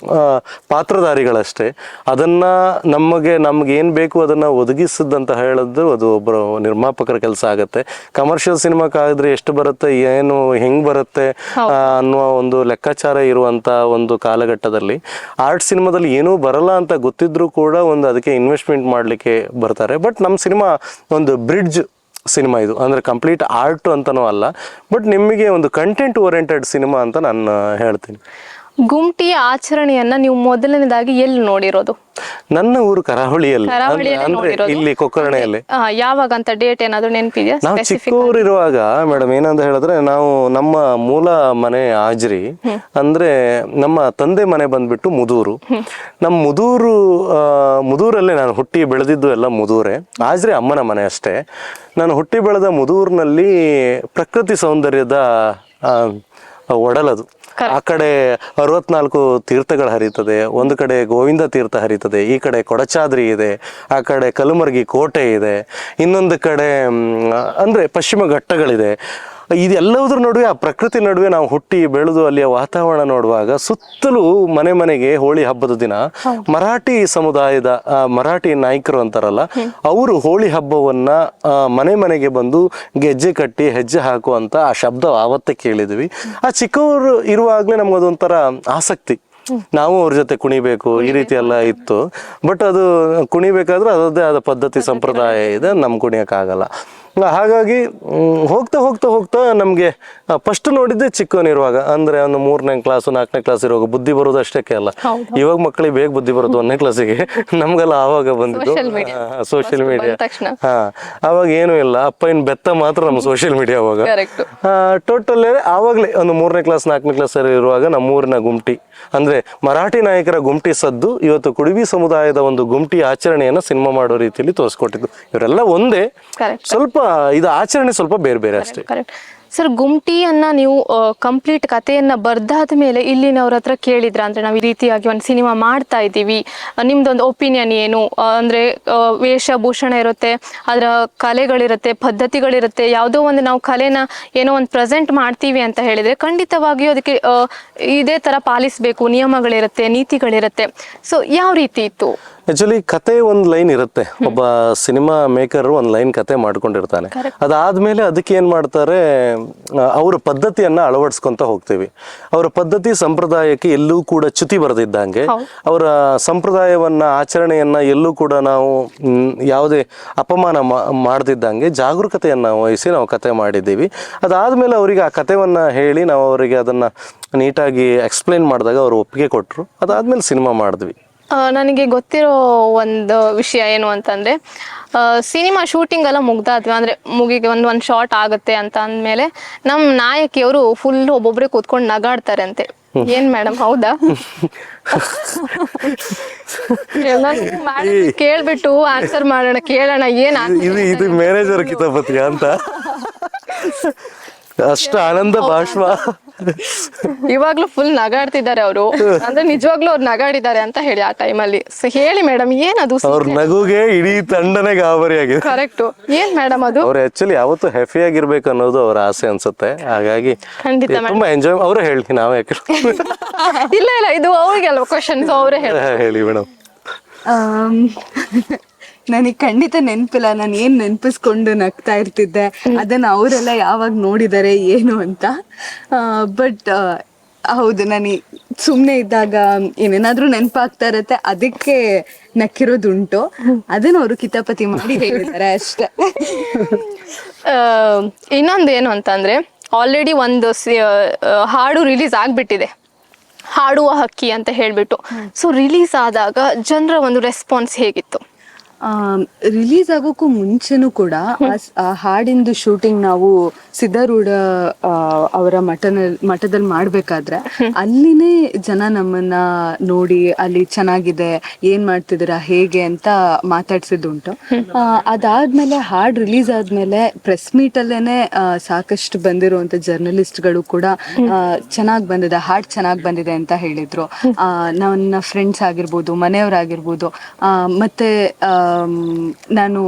ಪಾತ್ರಧಾರಿಗಳಷ್ಟೇ. ಅದನ್ನ ನಮಗೆ ಏನ್ ಬೇಕು ಅದನ್ನ ಒದಗಿಸಿದಂತ ಹೇಳಿದ್ದು ಅದು ಒಬ್ಬರು ನಿರ್ಮಾಪಕರ ಕೆಲಸ ಆಗತ್ತೆ. ಕಮರ್ಷಿಯಲ್ ಸಿನಿಮಾಕ್ಕಾದ್ರೆ ಎಷ್ಟು ಬರುತ್ತೆ, ಏನು ಹೆಂಗ್ ಬರುತ್ತೆ ಅನ್ನುವ ಒಂದು ಲೆಕ್ಕಾಚಾರ ಇರುವಂತ ಒಂದು ಕಾಲಘಟ್ಟದಲ್ಲಿ ಆರ್ಟ್ ಸಿನಿಮಾದಲ್ಲಿ ಏನೂ ಬರಲ್ಲ ಅಂತ ಗೊತ್ತಿದ್ರು ಕೂಡ ಒಂದು ಅದಕ್ಕೆ ಇನ್ವೆಸ್ಟ್ಮೆಂಟ್ ಮಾಡ್ಲಿಕ್ಕೆ ಬರ್ತಾರೆ. ಬಟ್ ನಮ್ಮ ಸಿನಿಮಾ ಒಂದು ಬ್ರಿಡ್ಜ್ ಸಿನಿಮಾ ಇದು, ಅಂದ್ರೆ ಕಂಪ್ಲೀಟ್ ಆರ್ಟ್ ಅಂತನೂ ಅಲ್ಲ, ಬಟ್ ನಿಮಗೆ ಒಂದು ಕಂಟೆಂಟ್ ಓರಿಯೆಂಟೆಡ್ ಸಿನಿಮಾ ಅಂತ ನಾನು ಹೇಳ್ತೀನಿ. ಗುಮ್ಟಿಯ ಆಚರಣೆಯನ್ನ ನೀವು ಮೊದಲನೇದಾಗಿ ಎಲ್ಲಿ ನೋಡಿರೋದು? ನನ್ನ ಊರು ಕರಾವಳಿಯಲ್ಲಿ, ಕರಾವಳಿಯಲ್ಲಿ ಅಂದ್ರೆ ನೋಡಿರೋದು? ಇಲ್ಲಿ ಕೊಕ್ಕರಣೆಯಲ್ಲಿ. ಯಾವಾಗ ಅಂತ ಡೇಟ್ ಏನಾದ್ರು ನೆನಪಿದೆಯಾ? ನಾವು ಚಿಕ್ಕವರಿರುವಾಗ ಮೇಡಮ್ ಏನಂತ ಹೇಳಿದ್ರೆ, ನಾವು ನಮ್ಮ ಮೂಲ ಮನೆ ಆಜ್ರಿ, ಅಂದ್ರೆ ನಮ್ಮ ತಂದೆ ಮನೆ ಬಂದ್ಬಿಟ್ಟು ಮುದೂರು. ನಮ್ಮ ಮುದೂರಲ್ಲೇ ನಾನು ಹುಟ್ಟಿ ಬೆಳೆದಿದ್ದು ಎಲ್ಲ ಮುದೂರೇ. ಆಜ್ರಿ ಅಮ್ಮನ ಮನೆ ಅಷ್ಟೇ. ನಾನು ಹುಟ್ಟಿ ಬೆಳೆದ ಮುದೂರಿನಲ್ಲಿ ಪ್ರಕೃತಿ ಸೌಂದರ್ಯದ ಒಡಲದು. ಆ ಕಡೆ 64 ತೀರ್ಥಗಳು ಹರಿತದೆ, ಒಂದು ಕಡೆ ಗೋವಿಂದ ತೀರ್ಥ ಹರಿತದೆ, ಈ ಕಡೆ ಕೊಡಚಾದ್ರಿ ಇದೆ, ಆ ಕಡೆ ಕಲಮರ್ಗಿ ಕೋಟೆ ಇದೆ, ಇನ್ನೊಂದು ಕಡೆ ಅಂದ್ರೆ ಪಶ್ಚಿಮ ಘಟ್ಟಗಳಿದೆ. ಇದೆಲ್ಲದರ ನಡುವೆ, ಆ ಪ್ರಕೃತಿ ನಡುವೆ ನಾವು ಹುಟ್ಟಿ ಬೆಳೆದು ಅಲ್ಲಿಯ ವಾತಾವರಣ ನೋಡುವಾಗ, ಸುತ್ತಲೂ ಮನೆ ಮನೆಗೆ ಹೋಳಿ ಹಬ್ಬದ ದಿನ ಮರಾಠಿ ಸಮುದಾಯದ ಮರಾಠಿ ನಾಯಕರು ಅಂತಾರಲ್ಲ, ಅವರು ಹೋಳಿ ಹಬ್ಬವನ್ನ ಮನೆ ಮನೆಗೆ ಬಂದು ಗೆಜ್ಜೆ ಕಟ್ಟಿ ಹೆಜ್ಜೆ ಹಾಕುವಂತ ಆ ಶಬ್ದ ಆವತ್ತೇ ಕೇಳಿದ್ವಿ. ಆ ಚಿಕ್ಕವರು ಇರುವಾಗ್ಲೇ ನಮ್ಗದೊಂಥರ ಆಸಕ್ತಿ, ನಾವು ಅವ್ರ ಜೊತೆ ಕುಣಿಬೇಕು, ಈ ರೀತಿ ಎಲ್ಲ ಇತ್ತು. ಬಟ್ ಅದು ಕುಣಿಬೇಕಾದ್ರೆ ಅದರದ್ದೇ ಆದ ಪದ್ಧತಿ ಸಂಪ್ರದಾಯ ಇದೆ, ನಮ್ ಕುಣಿಯಕ್ಕಾಗಲ್ಲ. ಹಾಗಾಗಿ ಹೋಗ್ತಾ ಹೋಗ್ತಾ ಹೋಗ್ತಾ ನಮ್ಗೆ ಫಸ್ಟ್ ನೋಡಿದ್ದೆ ಚಿಕ್ಕವನಿರುವಾಗ, ಅಂದ್ರೆ ಒಂದು 3ನೇ ಕ್ಲಾಸ್ 4ನೇ ಕ್ಲಾಸ್ ಇರುವಾಗ ಬುದ್ಧಿ ಬರೋದು ಅಷ್ಟಕ್ಕೆ ಅಲ್ಲ. ಇವಾಗ ಮಕ್ಕಳಿಗೆ ಬೇಗ ಬುದ್ಧಿ ಬರೋದು 1ನೇ ಕ್ಲಾಸಿಗೆ, ನಮ್ಗೆಲ್ಲ ಆವಾಗ ಬಂದಿದ್ದು ಸೋಷಿಯಲ್ ಮೀಡಿಯಾ. ಅವಾಗ ಏನೂ ಇಲ್ಲ, ಅಪ್ಪ ಇನ್ ಬೆತ್ತ ಮಾತ್ರ ನಮ್ಮ ಸೋಷಿಯಲ್ ಮೀಡಿಯಾ. ಅವಾಗ ಟೋಟಲ್ ಆವಾಗ್ಲೇ ಒಂದು 3ನೇ ಕ್ಲಾಸ್ 4ನೇ ಕ್ಲಾಸ್ ಇರುವಾಗ ನಮ್ಮೂರಿನ ಗುಮ್ಟಿ, ಅಂದ್ರೆ ಮರಾಠಿ ನಾಯಕರ ಗುಮ್ಟಿ ಸದ್ದು ಇವತ್ತು ಕುಡುಬಿ ಸಮುದಾಯದ ಒಂದು ಗುಮ್ಟಿ ಆಚರಣೆಯನ್ನ ಸಿನಿಮಾ ಮಾಡೋ ರೀತಿಯಲ್ಲಿ ತೋರಿಸ್ಕೊಟ್ಟಿದ್ದು. ಇವರೆಲ್ಲ ಒಂದೇ, ಸ್ವಲ್ಪ ಇದು ಆಚರಣೆ ಸ್ವಲ್ಪ ಬೇರೆ ಬೇರೆ ಅಷ್ಟೇ. ಸರ್, ಗುಮ್ಟಿಯನ್ನ ನೀವು ಕಂಪ್ಲೀಟ್ ಕಥೆಯನ್ನ ಬರ್ದಾದ ಮೇಲೆ ಇಲ್ಲಿನವ್ರ ಹತ್ರ ಕೇಳಿದ್ರ? ಅಂದ್ರೆ ನಾವು ಈ ರೀತಿಯಾಗಿ ಒಂದು ಸಿನಿಮಾ ಮಾಡ್ತಾ ಇದ್ದೀವಿ, ನಿಮ್ದೊಂದು ಒಪಿನಿಯನ್ ಏನು? ಅಂದ್ರೆ ವೇಷಭೂಷಣ ಇರುತ್ತೆ, ಅದರ ಕಲೆಗಳಿರುತ್ತೆ, ಪದ್ಧತಿಗಳಿರುತ್ತೆ. ಯಾವುದೋ ಒಂದು ನಾವು ಕಲೆನ ಏನೋ ಒಂದು ಪ್ರೆಸೆಂಟ್ ಮಾಡ್ತೀವಿ ಅಂತ ಹೇಳಿದ್ರೆ ಖಂಡಿತವಾಗಿಯೂ ಅದಕ್ಕೆ ಇದೇ ತರ ಪಾಲಿಸಬೇಕು, ನಿಯಮಗಳಿರುತ್ತೆ, ನೀತಿಗಳಿರುತ್ತೆ. ಸೊ ಯಾವ ರೀತಿ ಇತ್ತು? ಆಕ್ಚುಲಿ ಕತೆ ಒಂದು ಲೈನ್ ಇರುತ್ತೆ, ಒಬ್ಬ ಸಿನಿಮಾ ಮೇಕರ್ ಒಂದು ಲೈನ್ ಕತೆ ಮಾಡ್ಕೊಂಡಿರ್ತಾನೆ. ಅದಾದ್ಮೇಲೆ ಅದಕ್ಕೆ ಏನ್ ಮಾಡ್ತಾರೆ, ಅವರ ಪದ್ಧತಿಯನ್ನ ಅಳವಡಿಸ್ಕೊಂತ ಹೋಗ್ತೀವಿ. ಅವರ ಪದ್ಧತಿ ಸಂಪ್ರದಾಯಕ್ಕೆ ಎಲ್ಲೂ ಕೂಡ ಚ್ಯುತಿ ಬರೆದಿದ್ದಂಗೆ, ಅವರ ಸಂಪ್ರದಾಯವನ್ನ ಆಚರಣೆಯನ್ನ ಎಲ್ಲೂ ಕೂಡ ನಾವು ಯಾವುದೇ ಅಪಮಾನ ಮಾಡದಿದ್ದಂಗೆ ಜಾಗರೂಕತೆಯನ್ನ ವಹಿಸಿ ನಾವು ಕತೆ ಮಾಡಿದ್ದೀವಿ. ಅದಾದ್ಮೇಲೆ ಅವರಿಗೆ ಆ ಕತೆವನ್ನ ಹೇಳಿ ನಾವು ಅವರಿಗೆ ಅದನ್ನ ನೀಟಾಗಿ ಎಕ್ಸ್ಪ್ಲೈನ್ ಮಾಡಿದಾಗ ಅವರು ಒಪ್ಪಿಗೆ ಕೊಟ್ಟರು. ಅದಾದ್ಮೇಲೆ ಸಿನಿಮಾ ಮಾಡಿದ್ವಿ. ನನಗೆ ಗೊತ್ತಿರೋ ಒಂದು ವಿಷಯ ಏನು ಅಂತಂದ್ರೆ, ಸಿನಿಮಾ ಶೂಟಿಂಗ್ ಎಲ್ಲ ಮುಗ್ದಾದ್ವಿ ಅಂದ್ರೆ ಮುಗಿಗೆ ಒಂದು ಶಾರ್ಟ್ ಆಗುತ್ತೆ ಅಂತ ಅಂದ್ಮೇಲೆ ನಮ್ಮ ನಾಯಕಿಯವರು ಫುಲ್ ಒಬ್ಬೊಬ್ರೆ ಕೂತ್ಕೊಂಡು ನಗಾಡ್ತಾರೆ ಅಂತೆ. ಏನ್ ಮೇಡಮ್, ಹೌದಾ? ಕೇಳ್ಬಿಟ್ಟು ಆನ್ಸರ್ ಮಾಡೋಣ, ಕೇಳೋಣ ಏನ್ ಇದು ಮ್ಯಾನೇಜರ್ ಕಿತಾಪತಿ ಅಂತ ಅಷ್ಟು ಆನಂದ ಭಾಷ್ವ. ಇವಾಗ್ಲೂ ಫುಲ್ ನಗಾಡ್ತಿದ್ದಾರೆ ಅವರು, ಅಂದ್ರೆ ನಿಜವಾಗ್ಲೂ ಅವ್ರು ನಗಾಡಿದ್ದಾರೆ ಅಂತ ಹೇಳಿ ಆ ಟೈಮಲ್ಲಿ. ಹೇಳಿ ಮೇಡಮ್, ಏನದು? ಅವ್ರ ನಗುಗೆ ಇಡೀ ತಂಡನೇ ಗಾಬರಿ ಆಗಿದೆ. ಕರೆಕ್ಟ್. ಏನ್ ಮೇಡಮ್ ಅದು? ಅವ್ರು ಆಕ್ಚುಲಿ ಯಾವತ್ತೂ ಹೆಫಿ ಆಗಿರ್ಬೇಕು ಅನ್ನೋದು ಅವ್ರ ಆಸೆ ಅನ್ಸುತ್ತೆ. ಹಾಗಾಗಿ ಖಂಡಿತ ತುಂಬಾ ಎಂಜಾಯ್. ಅವರೇ ಹೇಳಿ, ನಾವ್ ಯಾಕೆ? ಇಲ್ಲ ಇಲ್ಲ, ಇದು ಅವ್ರಿಗೆ ಅಲ್ವಾ ಕ್ವಶನ್ಸ್, ಅವರೇ ಹೇಳಿ ಮೇಡಮ್. ನನಗೆ ಖಂಡಿತ ನೆನಪಿಲ್ಲ, ನಾನು ಏನ್ ನೆನಪಿಸ್ಕೊಂಡು ನಗ್ತಾ ಇರ್ತಿದ್ದೆ, ಅದನ್ನ ಅವರೆಲ್ಲ ಯಾವಾಗ ನೋಡಿದ್ದಾರೆ ಏನು ಅಂತ. ಬಟ್ ಹೌದು, ನನಗೆ ಸುಮ್ಮನೆ ಇದ್ದಾಗ ಏನೇನಾದ್ರೂ ನೆನಪಾಗ್ತಾ ಇರತ್ತೆ, ಅದಕ್ಕೆ ನಕ್ಕಿರೋದುಂಟು. ಅದನ್ನ ಅವರು ಕಿತಾಪತಿ ಮಾಡಿ ಹೇಳಿದ್ದಾರೆ ಅಷ್ಟೇ. ಇನ್ನೊಂದು ಏನು ಅಂತಂದ್ರೆ, ಆಲ್ರೆಡಿ ಒಂದು ಹಾಡು ರಿಲೀಸ್ ಆಗ್ಬಿಟ್ಟಿದೆ, ಹಾಡುವ ಹಕ್ಕಿ ಅಂತ ಹೇಳ್ಬಿಟ್ಟು. ಸೊ ರಿಲೀಸ್ ಆದಾಗ ಜನರ ಒಂದು ರೆಸ್ಪಾನ್ಸ್ ಹೇಗಿತ್ತು? ರಿಲೀಸ್ ಆಗೋಕ್ಕೂ ಮುಂಚೆನೂ ಕೂಡ ಆ ಹಾಡಿಂದು ಶೂಟಿಂಗ್ ನಾವು ಸಿದ್ಧಾರೂಢ ಅವರ ಮಠದಲ್ಲಿ ಮಾಡ್ಬೇಕಾದ್ರೆ ಅಲ್ಲಿನೇ ಜನ ನಮ್ಮನ್ನ ನೋಡಿ ಅಲ್ಲಿ ಚೆನ್ನಾಗಿದೆ, ಏನ್ ಮಾಡ್ತಿದ್ದೀರಾ, ಹೇಗೆ ಅಂತ ಮಾತಾಡ್ಸಿದ್ದುಂಟು. ಅದಾದ್ಮೇಲೆ ಹಾಡ್ ರಿಲೀಸ್ ಆದ್ಮೇಲೆ ಪ್ರೆಸ್ ಮೀಟ್ ಅಲ್ಲೇನೆ ಸಾಕಷ್ಟು ಬಂದಿರುವಂತ ಜರ್ನಲಿಸ್ಟ್ಗಳು ಕೂಡ ಚೆನ್ನಾಗ್ ಬಂದಿದೆ, ಹಾಡ್ ಚೆನ್ನಾಗ್ ಬಂದಿದೆ ಅಂತ ಹೇಳಿದ್ರು. ನನ್ನ ಫ್ರೆಂಡ್ಸ್ ಆಗಿರ್ಬೋದು, ಮನೆಯವರಾಗಿರ್ಬೋದು, ಮತ್ತೆ ನಾನು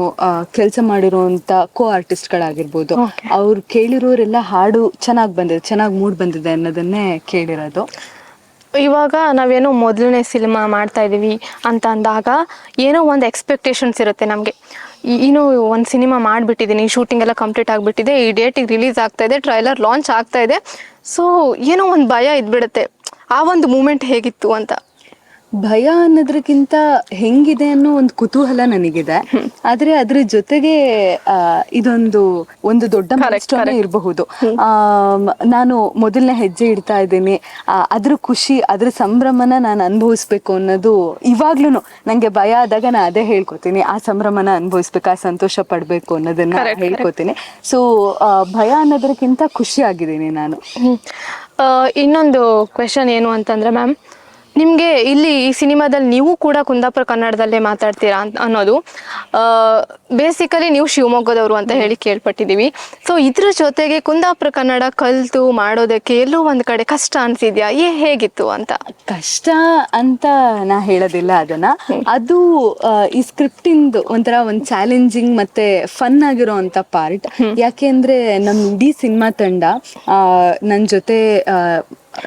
ಕೆಲಸ ಮಾಡಿರುವಂತ ಕೋ ಆರ್ಟಿಸ್ಟ್ಗಳಾಗಿರ್ಬೋದು, ಅವ್ರು ಕೇಳಿರೋರೆಲ್ಲ ಹಾಡು ಚೆನ್ನಾಗ್ ಬಂದಿದೆ, ಚೆನ್ನಾಗ್ ಮೂಡ್ ಬಂದಿದೆ ಅನ್ನೋದನ್ನೇ ಕೇಳಿರೋದು. ಇವಾಗ ನಾವೇನೋ ಮೊದಲನೇ ಸಿನಿಮಾ ಮಾಡ್ತಾ ಇದೀವಿ ಅಂತ ಅಂದಾಗ ಏನೋ ಒಂದು ಎಕ್ಸ್ಪೆಕ್ಟೇಷನ್ಸ್ ಇರುತ್ತೆ ನಮಗೆ. ಇನ್ನು ಒಂದು ಸಿನಿಮಾ ಮಾಡಿಬಿಟ್ಟಿದ್ದೀನಿ, ಶೂಟಿಂಗ್ ಎಲ್ಲ ಕಂಪ್ಲೀಟ್ ಆಗಿಬಿಟ್ಟಿದೆ, ಈ ಡೇಟಿಗೆ ರಿಲೀಸ್ ಆಗ್ತಾ ಇದೆ, ಟ್ರೈಲರ್ ಲಾಂಚ್ ಆಗ್ತಾ ಇದೆ. ಸೊ ಏನೋ ಒಂದು ಭಯ ಇದ್ಬಿಡುತ್ತೆ. ಆ ಒಂದು ಮೂಮೆಂಟ್ ಹೇಗಿತ್ತು ಅಂತ? ಭಯ ಅನ್ನೋದ್ರಕ್ಕಿಂತ ಹೆಂಗಿದೆ ಅನ್ನೋ ಒಂದು ಕುತೂಹಲ ನನಗಿದೆ. ಆದ್ರೆ ಅದ್ರ ಜೊತೆಗೆ ಒಂದು ದೊಡ್ಡ ಮೈಲ್ಸ್ಟೋನ್ ಇರಬಹುದು. ನಾನು ಮೊದಲನೇ ಹೆಜ್ಜೆ ಇಡ್ತಾ ಇದ್ದೀನಿ, ಅದ್ರ ಖುಷಿ, ಅದ್ರ ಸಂಭ್ರಮನ ನಾನು ಅನುಭವಿಸ್ಬೇಕು ಅನ್ನೋದು ಇವಾಗ್ಲೂ ನಂಗೆ ಭಯ ಆದಾಗ ನಾ ಅದೇ ಹೇಳ್ಕೊತೀನಿ. ಆ ಸಂಭ್ರಮನ ಅನುಭವಿಸ್ಬೇಕು, ಆ ಸಂತೋಷ ಪಡ್ಬೇಕು ಅನ್ನೋದನ್ನ ಹೇಳ್ಕೊತೀನಿ. ಸೊ ಭಯ ಅನ್ನೋದಕ್ಕಿಂತ ಖುಷಿ ಆಗಿದ್ದೀನಿ ನಾನು. ಇನ್ನೊಂದು ಕ್ವೆಶನ್ ಏನು ಅಂತಂದ್ರೆ ಮ್ಯಾಮ್, ನಿಮಗೆ ಇಲ್ಲಿ ಈ ಸಿನಿಮಾದಲ್ಲಿ ನೀವು ಕೂಡ ಕುಂದಾಪುರ ಕನ್ನಡದಲ್ಲೇ ಮಾತಾಡ್ತೀರಾ ಅನ್ನೋದು, ಬೇಸಿಕಲಿ ನೀವು ಶಿವಮೊಗ್ಗದವರು ಅಂತ ಹೇಳಿ ಕೇಳ್ಪಟ್ಟಿದ್ದೀವಿ. ಸೊ ಇದ್ರ ಜೊತೆಗೆ ಕುಂದಾಪುರ ಕನ್ನಡ ಕಲಿತು ಮಾಡೋದಕ್ಕೆ ಎಲ್ಲೋ ಒಂದು ಕಡೆ ಕಷ್ಟ ಅನ್ಸಿದ್ಯಾ? ಹೇಗಿತ್ತು ಅಂತ? ಕಷ್ಟ ಅಂತ ನಾ ಹೇಳೋದಿಲ್ಲ ಅದನ್ನ. ಅದು ಈ ಸ್ಕ್ರಿಪ್ಟಿಂದು ಒಂಥರ ಒಂದು ಚಾಲೆಂಜಿಂಗ್ ಮತ್ತೆ ಫನ್ ಆಗಿರೋ ಅಂತ ಪಾರ್ಟ್. ಯಾಕೆಂದ್ರೆ ನಮ್ ಇಡೀ ಸಿನಿಮಾ ತಂಡ ನನ್ನ ಜೊತೆ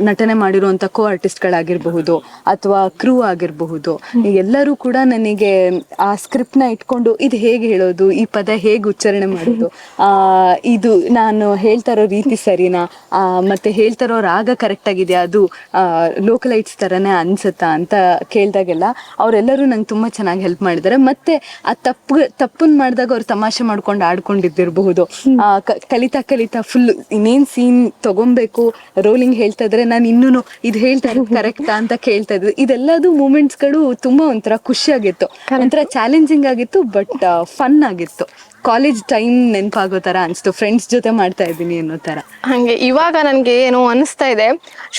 ನಟನೆ ಮಾಡಿರುವಂತ ಕೋ ಆರ್ಟಿಸ್ಟ್ಗಳಾಗಿರಬಹುದು ಅಥವಾ ಕ್ರೂ ಆಗಿರಬಹುದು, ಎಲ್ಲರೂ ಕೂಡ ನನಗೆ ಆ ಸ್ಕ್ರಿಪ್ಟ್ ನ ಇಟ್ಕೊಂಡು ಇದು ಹೇಗೆ ಹೇಳೋದು, ಈ ಪದ ಹೇಗೆ ಉಚ್ಚಾರಣೆ ಮಾಡೋದು, ಇದು ನಾನು ಹೇಳ್ತಾ ಇರೋ ರೀತಿ ಸರಿನಾ, ಮತ್ತೆ ಹೇಳ್ತಾ ಇರೋ ರಾಗ ಕರೆಕ್ಟ್ ಆಗಿದೆಯಾ, ಅದು ಲೋಕಲೈಟ್ಸ್ ತರನೇ ಅನ್ಸುತ್ತಾ ಅಂತ ಕೇಳ್ದಾಗೆಲ್ಲ ಅವರೆಲ್ಲರೂ ನಂಗೆ ತುಂಬಾ ಚೆನ್ನಾಗಿ ಹೆಲ್ಪ್ ಮಾಡಿದ್ದಾರೆ. ಮತ್ತೆ ಆ ತಪ್ಪನ್ ಮಾಡಿದಾಗ ಅವ್ರು ತಮಾಷೆ ಮಾಡ್ಕೊಂಡು ಆಡ್ಕೊಂಡಿದ್ದಿರಬಹುದು. ಕಲಿತಾ ಫುಲ್ ಇನ್ನೇನ್ ಸೀನ್ ತಗೊಬೇಕು, ರೋಲಿಂಗ್ ಹೇಳ್ತಾ ಇದ್ರೆ ನಾನು ಇನ್ನೂ ಇದು ಹೇಳ್ತಾ ಇರೋದು ಕರೆಕ್ಟಾ ಅಂತ ಕೇಳ್ತಾ ಇದ್ರು. ಇದೆಲ್ಲದು ಮೂಮೆಂಟ್ಸ್ಗಳು ತುಂಬಾ ಒಂಥರ ಖುಷಿಯಾಗಿತ್ತು, ಒಂಥರ ಚಾಲೆಂಜಿಂಗ್ ಆಗಿತ್ತು, ಬಟ್ ಫನ್ ಆಗಿತ್ತು. ಕಾಲೇಜ್ ಟೈಮ್ ನೆನಪಾಗೋ ತರ ಅನ್ಸ್ತು, ಫ್ರೆಂಡ್ಸ್ ಜೊತೆ ಮಾಡ್ತಾ ಇದ್ದೀನಿ ಅನ್ನೋ ತರ. ಹಂಗೆ ಇವಾಗ ನನ್ಗೆ ಏನೋ ಅನಿಸ್ತಾ ಇದೆ,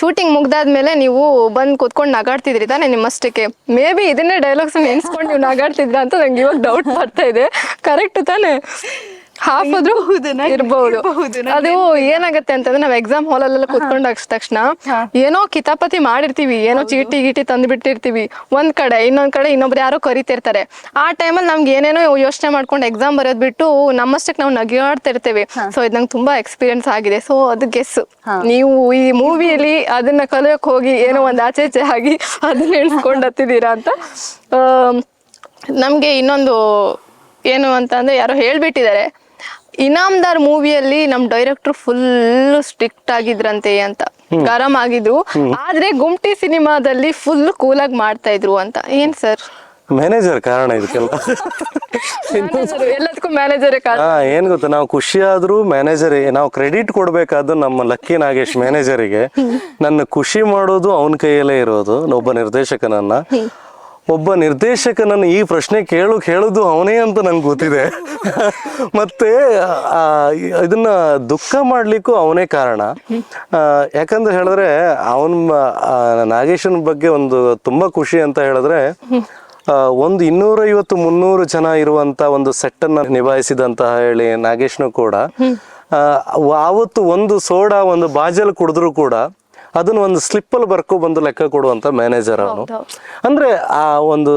ಶೂಟಿಂಗ್ ಮುಗ್ದಾದ್ಮೇಲೆ ನೀವು ಬಂದು ಕೂತ್ಕೊಂಡು ನಗಾಡ್ತಿದ್ರಿ ತಾನೆ ನಿಮ್ಮಷ್ಟಕ್ಕೆ. ಮೇ ಬಿ ಇದನ್ನೇ ಡೈಲಾಗ್ಸ್ ನೆನ್ಸ್ಕೊಂಡು ನೀವು ನಗಾಡ್ತಿದ್ರ ಅಂತ ನಂಗೆ ಇವಾಗ ಡೌಟ್ ಬರ್ತಾ ಇದೆ. ಕರೆಕ್ಟ್ ತಾನೆ? ಹಾಫ್ ಆದ್ರೂ ಇರ್ಬಹುದು. ಅದು ಏನಾಗತ್ತೆ ಅಂತಂದ್ರೆ ನಾವ್ ಎಕ್ಸಾಮ್ ಹಾಲ್ ಅಲ್ಲೆಲ್ಲ ಕುತ್ಕೊಂಡ ತಕ್ಷಣ ಏನೋ ಕಿತಾಪತಿ ಮಾಡಿರ್ತೀವಿ, ಏನೋ ಚೀಟಿ ಗೀಟಿ ತಂದು ಬಿಟ್ಟಿರ್ತೀವಿ ಒಂದ್ ಕಡೆ, ಇನ್ನೊಂದ್ ಕಡೆ ಇನ್ನೊಬ್ರು ಯಾರೋ ಕರಿತಿರ್ತಾರೆ. ಆ ಟೈಮಲ್ಲಿ ನಮ್ಗೆ ಏನೇನೋ ಯೋಚನೆ ಮಾಡ್ಕೊಂಡು ಎಕ್ಸಾಮ್ ಬರೋದ್ ಬಿಟ್ಟು ನಮ್ಮಷ್ಟಕ್ಕೆ ನಾವು ನಗಿಯಾಡ್ತಾ ಇರ್ತೇವೆ. ಸೊ ಇದು ನಂಗೆ ತುಂಬಾ ಎಕ್ಸ್ಪೀರಿಯನ್ಸ್ ಆಗಿದೆ. ಸೊ ಅದು ಗೆಸ್, ನೀವು ಈ ಮೂವಿಯಲ್ಲಿ ಅದನ್ನ ಕಲಿಯಕ್ ಹೋಗಿ ಏನೋ ಒಂದ್ ಆಚೆ ಆಗಿ ಅದನ್ನ ಹೇಳ್ಸ್ಕೊಂಡ್ ಹತ್ತಿದೀರಾ ಅಂತ. ನಮ್ಗೆ ಇನ್ನೊಂದು ಏನು ಅಂತ ಅಂದ್ರೆ ಯಾರೋ ಹೇಳ್ಬಿಟ್ಟಿದ್ದಾರೆ, ಇನಾಮ್ದಾರ್ ಮೂವಿಯಲ್ಲಿ ನಮ್ ಡೈರೆಕ್ಟರ್ ಫುಲ್ ಸ್ಟ್ರಿಕ್ಟ್ ಆಗಿದ್ರಂತೆ ಅಂತ, ಗರಂ ಆಗಿದ್ರು. ಆದ್ರೆ ಗುಮ್ಟಿ ಸಿನಿಮಾದಲ್ಲಿ ಫುಲ್ ಕೂಲಾಗಿ ಮಾಡ್ತಾ ಇದ್ರು ಅಂತ. ಏನ್ ಸರ್? ಮ್ಯಾನೇಜರ್ ಕಾರಣ ಇದಕ್ಕೆಲ್ಲ. ಎಲ್ಲದಕ್ಕೂ ಮ್ಯಾನೇಜರೇ ಕಾರಣ. ಏನ್ ಗೊತ್ತಾ, ನಾವು ಖುಷಿ ಆದ್ರೂ ಮ್ಯಾನೇಜರ್, ನಾವು ಕ್ರೆಡಿಟ್ ಕೊಡ್ಬೇಕಾದ್ದು ನಮ್ಮ ಲಕ್ಕಿ ನಾಗೇಶ್ ಮ್ಯಾನೇಜರಿಗೆ. ನನ್ನ ಖುಷಿ ಮಾಡೋದು ಅವನ ಕೈಯಲ್ಲೇ ಇರೋದು. ಒಬ್ಬ ನಿರ್ದೇಶಕನನ್ನು ಈ ಪ್ರಶ್ನೆ ಕೇಳುದು ಅವನೇ ಅಂತ ನಂಗೆ ಗೊತ್ತಿದೆ. ಮತ್ತೆ ಇದನ್ನ ದುಃಖ ಮಾಡ್ಲಿಕ್ಕೂ ಅವನೇ ಕಾರಣ. ಯಾಕಂದ್ರೆ ಹೇಳಿದ್ರೆ ನಾಗೇಶನ್ ಬಗ್ಗೆ ಒಂದು ತುಂಬಾ ಖುಷಿ ಅಂತ ಹೇಳಿದ್ರೆ, ಒಂದು 250-300 ಜನ ಇರುವಂತ ಒಂದು ಸೆಟ್ ಅನ್ನ ನಿಭಾಯಿಸಿದಂತ ಹೇಳಿ ನಾಗೇಶ್ನು ಕೂಡ ಆವತ್ತು ಒಂದು ಸೋಡಾ ಒಂದು ಬಾಜಲ್ ಕುಡಿದ್ರು ಕೂಡ ಅದನ್ನ ಒಂದು ಸ್ಲಿಪ್ಪಲ್ಲಿ ಬಂದು ಲೆಕ್ಕ ಕೊಡುವಂತ ಮ್ಯಾನೇಜರ್ ಅವನು. ಅಂದ್ರೆ ಆ ಒಂದು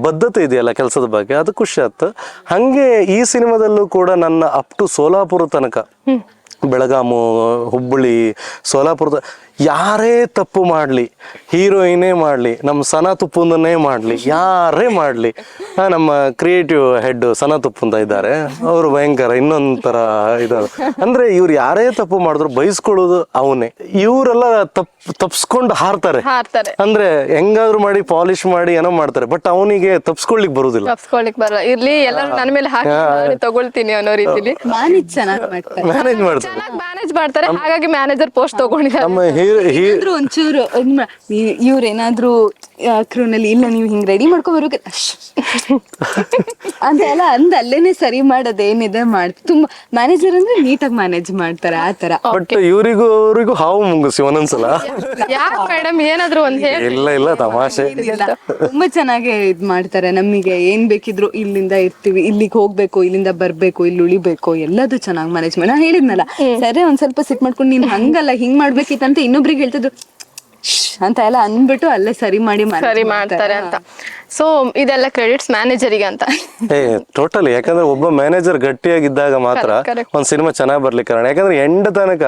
ಬದ್ಧತೆ ಇದೆಯಲ್ಲ ಕೆಲಸದ ಬಗ್ಗೆ, ಅದು ಖುಷಿ ಆಯ್ತು. ಹಂಗೆ ಈ ಸಿನಿಮಾದಲ್ಲೂ ಕೂಡ ನನ್ನ ಅಪ್ ಟು ಸೋಲಾಪುರ ತನಕ, ಬೆಳಗಾಮು, ಹುಬ್ಬಳ್ಳಿ, ಸೋಲಾಪುರದ ಯಾರೇ ತಪ್ಪು ಮಾಡಲಿ, ಹೀರೋಯಿನೇ ಮಾಡಲಿ, ನಮ್ಮ ಸನಾ ತುಪ್ಪುಂದನ್ನೇ ಮಾಡಲಿ, ಯಾರೇ ಮಾಡಲಿ, ನಮ್ಮ ಕ್ರಿಯೇಟಿವ್ ಹೆಡ್ ಸನಾ ತುಪ್ಪುಂದ ಇದ್ದಾರೆ, ಅವರು ಭಯಂಕರ ಇನ್ನೊಂಥರ ಇದ್ದಾರೆ. ಅಂದ್ರೆ ಇವ್ರು ಯಾರೇ ತಪ್ಪು ಮಾಡಿದ್ರು ಬೈಸ್ಕೊಳ್ಳೋದು ಅವನೇ. ಇವರೆಲ್ಲ ತಪ್ಸ್ಕೊಂಡು ಹಾರ್ತಾರೆ. ಅಂದ್ರೆ ಹೆಂಗಾದ್ರು ಮಾಡಿ ಪಾಲಿಶ್ ಮಾಡಿ ಏನೋ ಮಾಡ್ತಾರೆ, ಬಟ್ ಅವನಿಗೆ ತಪ್ಸ್ಕೊಳ್ಲಿಕ್ ಬರುದಿಲ್ಲ. ಇರ್ಲಿ ಎಲ್ಲರೂ ನನ್ನ ಮೇಲೆ ಹಾಕಿ ತಗೊಳ್ತೀನಿ ಅನ್ನೋ ರೀತಿಲಿ ಮ್ಯಾನೇಜ್ ಮಾಡ್ತಾರೆ. ಹಾಗಾಗಿ ಮ್ಯಾನೇಜರ್ ಪೋಸ್ಟ್ ತಗೊಂಡಿದ್ದಾರೆ. ಒಂಚೂರು ಇವ್ರೇನಾದ್ರು ಕ್ರೂನಲ್ಲಿ ಇಲ್ಲ ನೀವು ಹಿಂಗ್ ರೆಡಿ ಮಾಡ್ಕೊಂಡ್ಬರೋಕೆ ಅಂತ ಎಲ್ಲ ಅಲ್ಲೇನೆ ಸರಿ ಮಾಡೋದೇನಿದೆ ತುಂಬಾ ಮ್ಯಾನೇಜರ್ ಅಂದ್ರೆ ನೀಟಾಗಿ ಮ್ಯಾನೇಜ್ ಮಾಡ್ತಾರೆ ಆತರ. ಬಟ್ ಅವ್ರಿಗೂ ಹಾವು ಮುಂಗುಸಿ ಒಂದೊಂದ್ಸಲ ಮೇಡಮ್ ಏನಾದ್ರು ಒಂದ್ ಇಲ್ಲ ತಮಾಷೆ ತುಂಬಾ ಚೆನ್ನಾಗಿ ಇದ್ ಮಾಡ್ತಾರೆ. ನಮಗೆ ಏನ್ ಬೇಕಿದ್ರು ಇಲ್ಲಿಂದ ಇರ್ತೀವಿ, ಇಲ್ಲಿಗೆ ಹೋಗ್ಬೇಕು, ಇಲ್ಲಿಂದ ಬರ್ಬೇಕು, ಇಲ್ಲಿ ಉಳಿಬೇಕು, ಎಲ್ಲದು ಚೆನ್ನಾಗಿ ಮ್ಯಾನೇಜ್ ಮಾಡಿ. ನಾ ಹೇಳಿದ್ನಲ್ಲ ಸರಿ ಒಂದ್ ಸ್ವಲ್ಪ ಸಿಟ್ ಮಾಡ್ಕೊಂಡು ನೀನ್ ಹಂಗಲ್ಲ ಹಿಂಗ್ ಮಾಡ್ಬೇಕಿತ್ತಂತ ಇನ್ನೊಬ್ರಿಗೆ ಹೇಳ್ತಿದ್ರು ಅಂತ ಎಲ್ಲ ಅಂದ್ಬಿಟ್ಟು ಅಲ್ಲೇ ಸರಿ ಮಾಡ್ತಾರೆ ಅಂತ. ಸೊ ಇದೆಲ್ಲ ಕ್ರೆಡಿಟ್ಸ್ ಮ್ಯಾನೇಜರಿಗೆ ಅಂತ. ಟೋಟಲಿ. ಯಾಕಂದ್ರೆ ಒಬ್ಬ ಮ್ಯಾನೇಜರ್ ಗಟ್ಟಿಯಾಗಿದ್ದಾಗ ಮಾತ್ರ ಒಂದ್ ಸಿನಿಮಾ ಚೆನ್ನಾಗಿ ಬರ್ಲಿಕ್ಕೆ ಕಾರಣ. ಯಾಕಂದ್ರೆ ಎಂಡ್ ತನಕ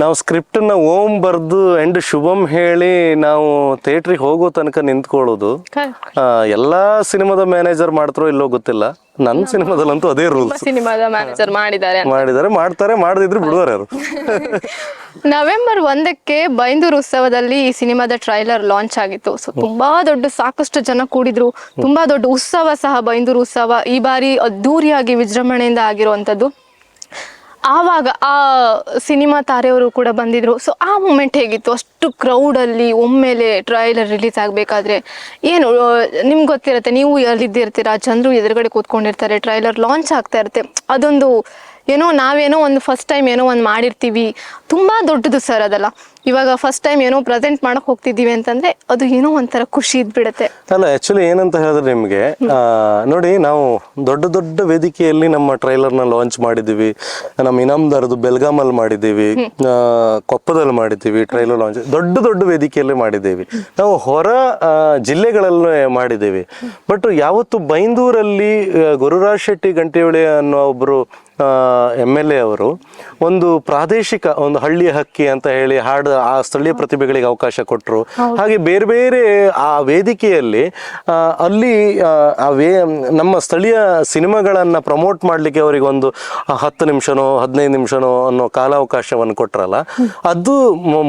ನಾವು ಸ್ಕ್ರಿಪ್ಟ್ ನ ಓಂ ಬರ್ದು ಎಂಡ್ ಶುಭಂ ಹೇಳಿ ನಾವು ಥಿಯೇಟ್ರಿಗೆ ಹೋಗೋ ತನಕ ನಿಂತ್ಕೊಳ್ಳೋದು ಎಲ್ಲಾ ಸಿನಿಮಾದ ಮ್ಯಾನೇಜರ್ ಮಾಡ್ತಾರೋ ಇಲ್ಲೋ ಗೊತ್ತಿಲ್ಲ. ನನ್ನ ಸಿನಿಮಾದಲ್ಲಂತೂ ಅದೇ ರೂಲ್ಸ್. ಸಿನಿಮಾದ ಮ್ಯಾನೇಜರ್ ಮಾಡ್ತಾರೆ, ಮಾಡದಿದ್ರು ಬಿಡುವರು ಯಾರು. ನವೆಂಬರ್ 1ಕ್ಕೆ ಬೈಂದೂರು ಉತ್ಸವದಲ್ಲಿ ಈ ಸಿನಿಮಾದ ಟ್ರೈಲರ್ ಲಾಂಚ್ ಆಗಿತ್ತು. ಸೊ ತುಂಬಾ ದೊಡ್ಡ ಸಾಕಷ್ಟು ಜನ ಕೂಡಿದ್ರು. ತುಂಬಾ ದೊಡ್ಡ ಉತ್ಸವ ಸಹ ಬೈಂದೂರು ಉತ್ಸವ ಈ ಬಾರಿ ಅದ್ದೂರಿಯಾಗಿ ವಿಜೃಂಭಣೆಯಿಂದ ಆಗಿರುವಂತದ್ದು. ಆವಾಗ ಆ ಸಿನಿಮಾ ತಾರೆಯವರು ಕೂಡ ಬಂದಿದ್ರು. ಸೊ ಆ ಮೂಮೆಂಟ್ ಹೇಗಿತ್ತು? ಅಷ್ಟು ಕ್ರೌಡಲ್ಲಿ ಒಮ್ಮೆಲೆ ಟ್ರೈಲರ್ ರಿಲೀಸ್ ಆಗಬೇಕಾದ್ರೆ ಏನು ನಿಮ್ಗೆ ಗೊತ್ತಿರುತ್ತೆ, ನೀವು ಎಲ್ಲಿದ್ದಿರ್ತೀರಾ, ಜನರು ಎದುರುಗಡೆ ಕೂತ್ಕೊಂಡಿರ್ತಾರೆ, ಟ್ರೈಲರ್ ಲಾಂಚ್ ಆಗ್ತಾ ಇರುತ್ತೆ. ಅದೊಂದು ಏನೋ ನಾವೇನೋ ಒಂದು ಫಸ್ಟ್ ಟೈಮ್ ಏನೋ ಒಂದು ಮಾಡಿರ್ತೀವಿ, ತುಂಬ ದೊಡ್ಡದು ಸರ್ ಅದಲ್ಲ. ಇವಾಗ ಫಸ್ಟ್ ಟೈಮ್ ಏನೋ ಪ್ರೆಸೆಂಟ್ ಮಾಡಕ್ ಹೋಗ್ತಿದ್ದೀವಿ ಅಂತಂದ್ರೆ ಅದು ಏನೋ ಒಂಥರ ಖುಷಿ ಇದ್ಬಿಡುತ್ತೆ. ಅಲ್ಲ, ಆಕ್ಚುಲಿ ಏನಂತ ಹೇಳಿದ್ರೆ ನಿಮಗೆ ನೋಡಿ, ನಾವು ದೊಡ್ಡ ದೊಡ್ಡ ವೇದಿಕೆಯಲ್ಲಿ ನಮ್ಮ ಟ್ರೈಲರ್ನ ಲಾಂಚ್ ಮಾಡಿದ್ದೀವಿ. ನಮ್ಮ ಇನಾಮ್ದಾರದು ಬೆಲ್ಗಾಮಲ್ಲಿ ಮಾಡಿದ್ದೀವಿ, ಕೊಪ್ಪದಲ್ಲಿ ಮಾಡಿದ್ದೀವಿ ಟ್ರೈಲರ್ ಲಾಂಚ್, ದೊಡ್ಡ ದೊಡ್ಡ ವೇದಿಕೆಯಲ್ಲಿ ಮಾಡಿದ್ದೀವಿ. ನಾವು ಹೊರ ಜಿಲ್ಲೆಗಳಲ್ಲೇ ಮಾಡಿದ್ದೀವಿ. ಬಟ್ ಯಾವತ್ತು ಬೈಂದೂರಲ್ಲಿ ಗುರುರಾಜ್ ಶೆಟ್ಟಿ ಗಂಟಿಹೊಳಿ ಅನ್ನೋ ಒಬ್ಬರು MLA ಅವರು ಒಂದು ಪ್ರಾದೇಶಿಕ ಒಂದು ಹಳ್ಳಿಯ ಹಕ್ಕಿ ಅಂತ ಹೇಳಿ ಹಾಡು ಆ ಸ್ಥಳೀಯ ಪ್ರತಿಭೆಗಳಿಗೆ ಅವಕಾಶ ಕೊಟ್ಟರು. ಹಾಗೆ ಬೇರೆ ಬೇರೆ ಆ ವೇದಿಕೆಯಲ್ಲಿ ಅಲ್ಲಿ ನಮ್ಮ ಸ್ಥಳೀಯ ಸಿನಿಮಾಗಳನ್ನ ಪ್ರಮೋಟ್ ಮಾಡ್ಲಿಕ್ಕೆ ಅವರಿಗೆ ಒಂದು 10 ನಿಮಿಷನೋ 15 ನಿಮಿಷನೋ ಅನ್ನೋ ಕಾಲಾವಕಾಶವನ್ನು ಕೊಟ್ರಲ್ಲ, ಅದು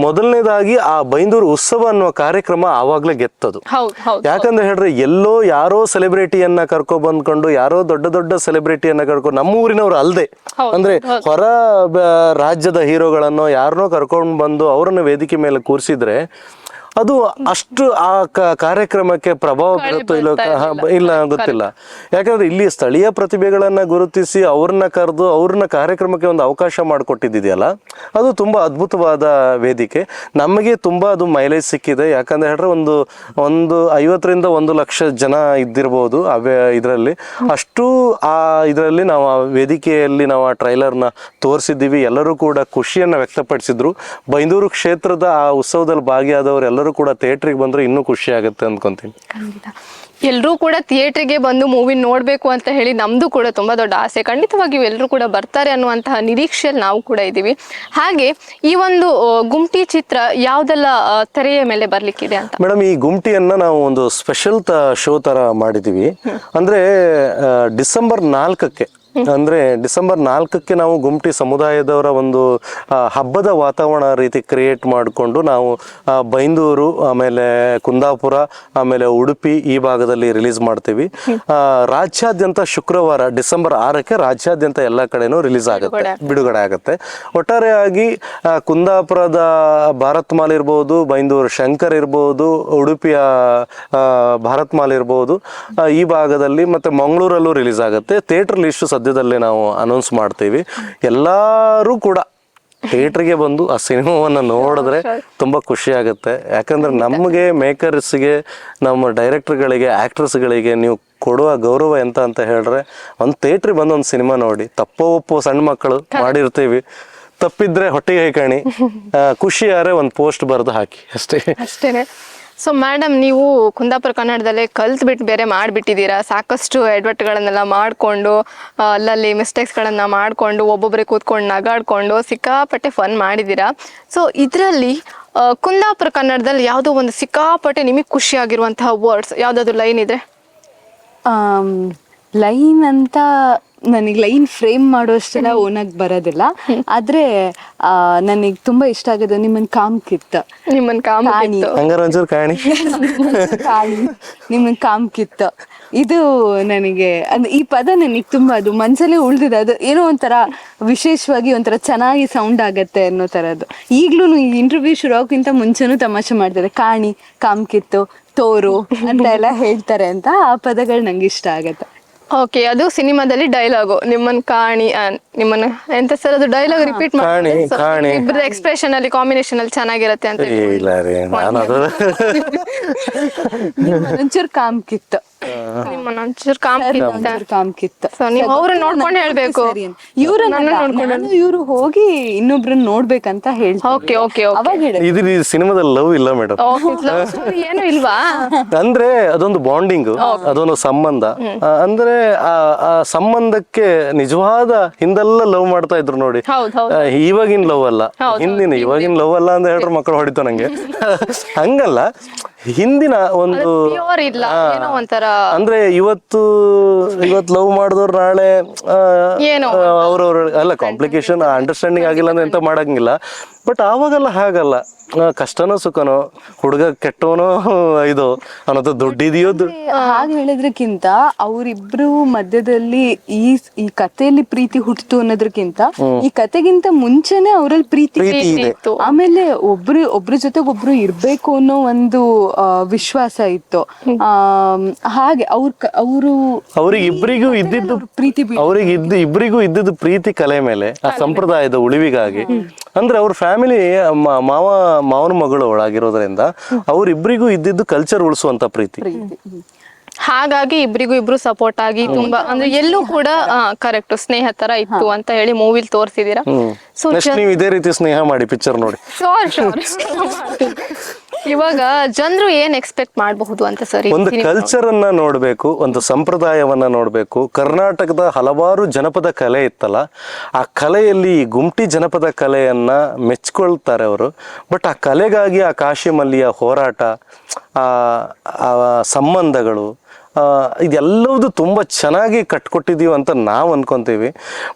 ಮೊದಲನೇದಾಗಿ ಆ ಬೈಂದೂರು ಉತ್ಸವ ಅನ್ನುವ ಕಾರ್ಯಕ್ರಮ ಆವಾಗ್ಲೇ ಗೆತ್ತದು. ಯಾಕಂದ್ರೆ ಹೇಳ್ರೆ ಎಲ್ಲೋ ಯಾರೋ ಸೆಲೆಬ್ರಿಟಿಯನ್ನ ಕರ್ಕೊ ಬಂದ್ಕೊಂಡು, ಯಾರೋ ದೊಡ್ಡ ದೊಡ್ಡ ಸೆಲೆಬ್ರಿಟಿಯನ್ನ ಕರ್ಕೊಂಡು, ನಮ್ಮ ಊರಿನವ್ರು ಅಲ್ದೆ ಅಂದ್ರೆ ಹೊರ ರಾಜ್ಯದ ಹೀರೋಗಳನ್ನೋ ಯಾರನ್ನೋ ಕರ್ಕೊಂಡು ಬಂದು ಅವರನ್ನು ವೇದಿಕೆ ಮೇಲೆ ಕೂರಿಸಿದ್ರೆ ಅದು ಅಷ್ಟು ಆ ಕಾರ್ಯಕ್ರಮಕ್ಕೆ ಪ್ರಭಾವ ಬೀರುತ್ತೋ ಇಲ್ಲ ಗೊತ್ತಿಲ್ಲ. ಯಾಕಂದ್ರೆ ಇಲ್ಲಿ ಸ್ಥಳೀಯ ಪ್ರತಿಭೆಗಳನ್ನ ಗುರುತಿಸಿ ಅವ್ರನ್ನ ಕರೆದು ಅವ್ರನ್ನ ಕಾರ್ಯಕ್ರಮಕ್ಕೆ ಒಂದು ಅವಕಾಶ ಮಾಡಿಕೊಟ್ಟಿದೆಯಲ್ಲ, ಅದು ತುಂಬಾ ಅದ್ಭುತವಾದ ವೇದಿಕೆ. ನಮಗೆ ತುಂಬಾ ಅದು ಮೈಲೇಜ್ ಸಿಕ್ಕಿದೆ. ಯಾಕಂದ್ರೆ ಹೇಳಿದ್ರೆ ಒಂದು 50ರಿಂದ 1 ಲಕ್ಷ ಜನ ಇದ್ದಿರ್ಬೋದು ಇದರಲ್ಲಿ. ಅಷ್ಟು ಆ ಇದರಲ್ಲಿ ನಾವು ಆ ವೇದಿಕೆಯಲ್ಲಿ ನಾವು ಆ ಟ್ರೈಲರ್ನ ತೋರಿಸಿದ್ದೀವಿ. ಎಲ್ಲರೂ ಕೂಡ ಖುಷಿಯನ್ನ ವ್ಯಕ್ತಪಡಿಸಿದ್ರು. ಬೈಂದೂರು ಕ್ಷೇತ್ರದ ಆ ಉತ್ಸವದಲ್ಲಿ ಭಾಗಿಯಾದವರು ಎಲ್ಲರೂ ಕೂಡ ಥಿಯೇಟ್ರಿಗೆ ಬಂದ್ರೆ ಇನ್ನೂ ಖುಷಿ ಆಗುತ್ತೆ ಅನ್ಕೊಂತೀನಿ. ಎಲ್ಲರೂ ಕೂಡ ಥಿಯೇಟ್ರಿಗೆ ಬಂದು ಮೂವಿ ನೋಡ್ಬೇಕು ಅಂತ ಹೇಳಿ ನಮ್ದು ಕೂಡ ತುಂಬಾ ದೊಡ್ಡ ಆಸೆ. ಖಂಡಿತವಾಗಿಯೂ ಎಲ್ಲರೂ ಕೂಡ ಬರ್ತಾರೆ ಅನ್ನುವಂತಹ ನಿರೀಕ್ಷೆಯಲ್ಲಿ ನಾವು ಕೂಡ ಇದ್ದೀವಿ. ಹಾಗೆ ಈ ಒಂದು ಗುಮ್ಟಿ ಚಿತ್ರ ಯಾವ್ದೆಲ್ಲ ತೆರೆಯ ಮೇಲೆ ಬರ್ಲಿಕ್ಕಿದೆ ಅಂತ? ಮೇಡಮ್, ಈ ಗುಮ್ಟಿಯನ್ನ ನಾವು ಒಂದು ಸ್ಪೆಷಲ್ ಶೋ ತರ ಮಾಡಿದೀವಿ. ಅಂದ್ರೆ ಡಿಸೆಂಬರ್ 4ಕ್ಕೆ ಅಂದ್ರೆ ಡಿಸೆಂಬರ್ 4ಕ್ಕೆ ನಾವು ಗುಮ್ಟಿ ಸಮುದಾಯದವರ ಒಂದು ಹಬ್ಬದ ವಾತಾವರಣ ರೀತಿ ಕ್ರಿಯೇಟ್ ಮಾಡಿಕೊಂಡು ನಾವು ಬೈಂದೂರು, ಆಮೇಲೆ ಕುಂದಾಪುರ, ಆಮೇಲೆ ಉಡುಪಿ ಈ ಭಾಗದಲ್ಲಿ ರಿಲೀಸ್ ಮಾಡ್ತೀವಿ. ರಾಜ್ಯಾದ್ಯಂತ ಶುಕ್ರವಾರ ಡಿಸೆಂಬರ್ 6ಕ್ಕೆ ರಾಜ್ಯಾದ್ಯಂತ ಎಲ್ಲ ಕಡೆನೂ ರಿಲೀಸ್ ಆಗುತ್ತೆ, ಬಿಡುಗಡೆ ಆಗುತ್ತೆ. ಒಟ್ಟಾರೆಯಾಗಿ ಕುಂದಾಪುರದ ಭಾರತ್ ಮಾಲ್ ಇರ್ಬೋದು, ಬೈಂದೂರು ಶಂಕರ್ ಇರ್ಬೋದು, ಉಡುಪಿಯ ಭಾರತ್ ಮಾಲ್ ಇರ್ಬೋದು, ಈ ಭಾಗದಲ್ಲಿ ಮತ್ತೆ ಮಂಗಳೂರಲ್ಲೂ ರಿಲೀಸ್ ಆಗುತ್ತೆ. ಥಿಯೇಟರ್ ಲಿಸ್ಟ್ ಸದ್ಯದಲ್ಲೇ ನಾವು ಅನೌನ್ಸ್ ಮಾಡ್ತೀವಿ. ಎಲ್ಲರೂ ಕೂಡ ಥಿಯೇಟ್ರಿಗೆ ಬಂದು ಆ ಸಿನಿಮಾವನ್ನು ನೋಡಿದ್ರೆ ತುಂಬಾ ಖುಷಿ ಆಗುತ್ತೆ. ಯಾಕಂದ್ರೆ ನಮಗೆ ಮೇಕರ್ಸ್ಗೆ, ನಮ್ಮ ಡೈರೆಕ್ಟರ್ಗಳಿಗೆ, ಆಕ್ಟರ್ಸ್ಗಳಿಗೆ ನೀವು ಕೊಡುವ ಗೌರವ ಎಂತ ಅಂತ ಹೇಳಿದ್ರೆ, ಒಂದು ಥಿಯೇಟ್ರಿಗೆ ಬಂದು ಒಂದು ಸಿನಿಮಾ ನೋಡಿ. ತಪ್ಪೋ ಒಪ್ಪೋ ಸಣ್ಣ ಮಕ್ಕಳು ಮಾಡಿರ್ತೀವಿ, ತಪ್ಪಿದ್ರೆ ಹೊಟ್ಟೆಗೆ ಹಾಕಣಿ, ಖುಷಿಯಾರೆ ಒಂದು ಪೋಸ್ಟ್ ಬರೆದು ಹಾಕಿ ಅಷ್ಟೇನೆ. ಸೊ ಮೇಡಮ್, ನೀವು ಕುಂದಾಪುರ ಕನ್ನಡದಲ್ಲೇ ಕಲ್ತ್ಬಿಟ್ಟು ಬೇರೆ ಮಾಡಿಬಿಟ್ಟಿದ್ದೀರಾ. ಸಾಕಷ್ಟು ಎಡ್ವರ್ಟ್ಗಳನ್ನೆಲ್ಲ ಮಾಡಿಕೊಂಡು, ಅಲ್ಲಲ್ಲಿ ಮಿಸ್ಟೇಕ್ಸ್ಗಳನ್ನು ಮಾಡಿಕೊಂಡು, ಒಬ್ಬೊಬ್ಬರೇ ಕೂತ್ಕೊಂಡು ನಗಾಡ್ಕೊಂಡು ಸಿಕ್ಕಾಪಟ್ಟೆ ಫನ್ ಮಾಡಿದ್ದೀರಾ. ಸೊ ಇದರಲ್ಲಿ ಕುಂದಾಪುರ ಕನ್ನಡದಲ್ಲಿ ಯಾವುದೋ ಒಂದು ಸಿಕ್ಕಾಪಟ್ಟೆ ನಿಮಗೆ ಖುಷಿಯಾಗಿರುವಂತಹ ವರ್ಡ್ಸ್ ಯಾವುದಾದ್ರು ಲೈನ್ ಇದೆ? ಲೈನ್ ಅಂತ ನನಗೆ ಲೈನ್ ಫ್ರೇಮ್ ಮಾಡೋಷ್ಟೆಲ್ಲ ಓನಾಗಿ ಬರೋದಿಲ್ಲ. ಆದ್ರೆ ನನಗೆ ತುಂಬಾ ಇಷ್ಟ ಆಗೋದು ನಿಮ್ಮನ್ ಕಾಮ್ಕಿತ್ತ, ನಿಮ್ಮನ್ ನಿಮ್ಮನ್ ಕಾಮ್ಕಿತ್ತ. ಇದು ನನಗೆ ಈ ಪದ ನನಗೆ ತುಂಬಾ ಅದು ಮನ್ಸಲ್ಲೇ ಉಳ್ದಿದೆ. ಅದು ಏನೋ ಒಂಥರ ವಿಶೇಷವಾಗಿ ಒಂಥರ ಚೆನ್ನಾಗಿ ಸೌಂಡ್ ಆಗತ್ತೆ ಅನ್ನೋ ತರದ್ದು. ಈಗ್ಲೂ ಈ ಇಂಟರ್ವ್ಯೂ ಶುರು ಆಗೋಕ್ಕಿಂತ ಮುಂಚೆನೂ ತಮಾಷೆ ಮಾಡ್ತಾರೆ, ಕಾಣಿ, ಕಾಮ್ಕಿತ್ತು, ತೋರು ಅಂತ ಎಲ್ಲ ಹೇಳ್ತಾರೆ ಅಂತ. ಆ ಪದಗಳು ನಂಗೆ ಇಷ್ಟ ಆಗತ್ತೆ. ಓಕೆ, ಅದು ಸಿನಿಮಾದಲ್ಲಿ ಡೈಲಾಗು, ನಿಮ್ಮನ್ ಕಾಣಿ, ನಿಮ್ಮನ್ನ ಎಂತ ಸರ್ ಅದು ಡೈಲಾಗ್ ರಿಪೀಟ್ ಮಾಡಿ ಇಬ್ಬರ ಎಕ್ಸ್ಪ್ರೆಷನ್ ಅಲ್ಲಿ ಕಾಂಬಿನೇಷನ್ ಅಲ್ಲಿ ಚೆನ್ನಾಗಿರತ್ತೆ ಅಂತ. ಒಂಚೂರು ಕಾಮ್ಕಿತ್ತು, ನೀವು ಅವ್ರನ್ನ ನೋಡ್ಕೊಂಡು ಹೇಳ್ಬೇಕು. ಇವ್ರು ಹೋಗಿ ಇನ್ನೊಬ್ರನ್ನ ನೋಡ್ಬೇಕಂತ ಹೇಳ್ತಾರೆ. ಸಿನಿಮಾದಲ್ಲಿ ಲವ್ ಇಲ್ಲ ಮೇಡಮ್, ಏನು ಇಲ್ವಾ? ಅಂದ್ರೆ ಅದೊಂದು ಬಾಂಡಿಂಗ್, ಅದೊಂದು ಸಂಬಂಧ. ಅಂದ್ರೆ ಆ ಸಂಬಂಧಕ್ಕೆ ನಿಜವಾದ ಹಿಂದೆಲ್ಲ ಲವ್ ಮಾಡ್ತಾ ಇದ್ರು ನೋಡಿ. ಇವಾಗಿನ ಲವ್ ಅಲ್ಲ, ಹಿಂದಿನ ಇವಾಗಿನ ಲವ್ ಅಲ್ಲ ಅಂತ ಹೇಳ್ರೆ ಮಕ್ಕಳು ಹೊಡಿತು ನಂಗೆ. ಹಂಗಲ್ಲ, ಹಿಂದಿನ ಒಂದು ಅಂದ್ರೆ ಇವತ್ತು ಲವ್ ಮಾಡಿದವ್ರು ನಾಳೆ ಅವ್ರವ್ರ ಅಲ್ಲ ಕಾಂಪ್ಲಿಕೇಶನ್ ಅಂಡರ್ಸ್ಟ್ಯಾಂಡಿಂಗ್ ಆಗಿಲ್ಲ ಅಂದ್ರೆ ಎಂತ ಮಾಡಂಗಿಲ್ಲ. ಬಟ್ ಆವಾಗೆಲ್ಲ ಹಾಗಲ್ಲ, ಕಷ್ಟನೋ ಸುಖನೋ, ಹುಡುಗ ಕೆಟ್ಟವನೋ ಇದು ಅನ್ನೋದು ದುಡ್ಡಿದೆಯೋ ಹಾಗೆ ಹೇಳೋದ್ರಕ್ಕಿಂತ ಅವರಿಬ್ರು ಮಧ್ಯದಲ್ಲಿ ಈ ಕಥೆಯಲ್ಲಿ ಪ್ರೀತಿ ಹುಟ್ಟಿತು ಅನ್ನೋದ್ರಕ್ಕಿಂತ ಈ ಕತೆಗಿಂತ ಮುಂಚೆನೆ ಅವರಲ್ಲಿ ಪ್ರೀತಿ ಇದೆ. ಆಮೇಲೆ ಒಬ್ರ ಜೊತೆಗೆ ಒಬ್ರು ಇರ್ಬೇಕು ಅನ್ನೋ ಒಂದು ವಿಶ್ವಾಸ ಇತ್ತು. ಹಾಗೆ ಅವ್ರಿಗೆ ಇಬ್ಬರಿಗೂ ಇದ್ದಿದ್ದು ಪ್ರೀತಿ ಇಬ್ಬರಿಗೂ ಇದ್ದಿದ್ದು ಪ್ರೀತಿ ಕಲೆ ಮೇಲೆ, ಆ ಸಂಪ್ರದಾಯದ ಉಳಿವಿಗಾಗಿ. ಅಂದ್ರೆ ಅವ್ರ ಫ್ಯಾಮಿಲಿ ಮಾವನ ಮಗಳು ಒಳಗಿರೋದ್ರಿಂದ ಅವ್ರಿಬ್ರಿಗೂ ಇದ್ದಿದ್ದು ಕಲ್ಚರ್ ಉಳಿಸುವಂತ ಪ್ರೀತಿ. ಹಾಗಾಗಿ ಇಬ್ರು ಸಪೋರ್ಟ್ ಆಗಿ ತುಂಬಾ ಅಂದ್ರೆ ಎಲ್ಲೂ ಕೂಡ ಕರೆಕ್ಟ್ ಸ್ನೇಹ ತರ ಇತ್ತು ಅಂತ ಹೇಳಿ ಮೂವಿಲ್ ತೋರಿಸಿದೀರಾ. ಸೊ ನೀವು ಇದೇ ರೀತಿ ಸ್ನೇಹ ಮಾಡಿ ಪಿಕ್ಚರ್ ನೋಡಿ. ಇವಾಗ ಜನರು ಏನ್ ಎಕ್ಸ್ಪೆಕ್ಟ್ ಮಾಡಬಹುದು ಅಂತ ಸರ್? ಒಂದು ಕಲ್ಚರ್ ಅನ್ನ ನೋಡ್ಬೇಕು, ಒಂದು ಸಂಪ್ರದಾಯವನ್ನ ನೋಡ್ಬೇಕು. ಕರ್ನಾಟಕದ ಹಲವಾರು ಜನಪದ ಕಲೆ ಇತ್ತಲ್ಲ, ಆ ಕಲೆಯಲ್ಲಿ ಈ ಗುಮ್ಟಿ ಜನಪದ ಕಲೆಯನ್ನ ಮೆಚ್ಕೊಳ್ತಾರೆ ಅವರು. ಬಟ್ ಆ ಕಲೆಗಾಗಿ ಆ ಕಾಶಿ ಮಲ್ಲಿಯ ಹೋರಾಟ, ಆ ಸಂಬಂಧಗಳು, ಇದೆಲ್ಲವುದು ತುಂಬ ಚೆನ್ನಾಗಿ ಕಟ್ಕೊಟ್ಟಿದೀವಿ ಅಂತ ನಾವು ಅನ್ಕೊಂತೀವಿ.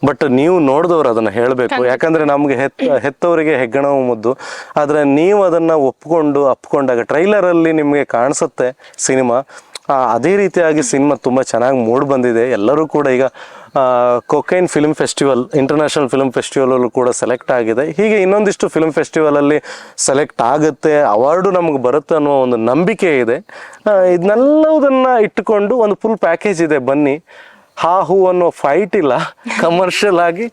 ಬಟ್ ನೀವು ನೋಡಿದವ್ರು ಅದನ್ನ ಹೇಳಬೇಕು, ಯಾಕಂದ್ರೆ ನಮ್ಗೆ ಹೆತ್ತವರಿಗೆ ಹೆಗ್ಗಣವು ಮುದ್ದು. ಆದ್ರೆ ನೀವು ಅದನ್ನ ಅಪ್ಕೊಂಡಾಗ ಟ್ರೈಲರಲ್ಲಿ ನಿಮಗೆ ಕಾಣಿಸುತ್ತೆ ಸಿನಿಮಾ. ಅದೇ ರೀತಿಯಾಗಿ ಸಿನಿಮಾ ತುಂಬ ಚೆನ್ನಾಗಿ ಮೂಡ್ ಬಂದಿದೆ. ಎಲ್ಲರೂ ಕೂಡ ಈಗ cocaine film festival, international film festival ಅಲ್ಲೂ ಕೂಡ ಸೆಲೆಕ್ಟ್ ಆಗಿದೆ. ಹೀಗೆ ಇನ್ನೊಂದಿಷ್ಟು ಫಿಲ್ಮ್ ಫೆಸ್ಟಿವಲ್ ಅಲ್ಲಿ ಸೆಲೆಕ್ಟ್ ಆಗುತ್ತೆ, ಅವಾರ್ಡು ನಮಗೆ ಬರುತ್ತೆ ಅನ್ನೋ ಒಂದು ನಂಬಿಕೆ ಇದೆ. ಇದನ್ನೆಲ್ಲದನ್ನ ಇಟ್ಟುಕೊಂಡು ಒಂದು ಫುಲ್ ಪ್ಯಾಕೇಜ್ ಇದೆ, ಬನ್ನಿ. ಹೂ ಅನ್ನೋ ಫೈಟ್ ಇಲ್ಲ, ಕಮರ್ಷಿಯಲ್ ಆಗಿ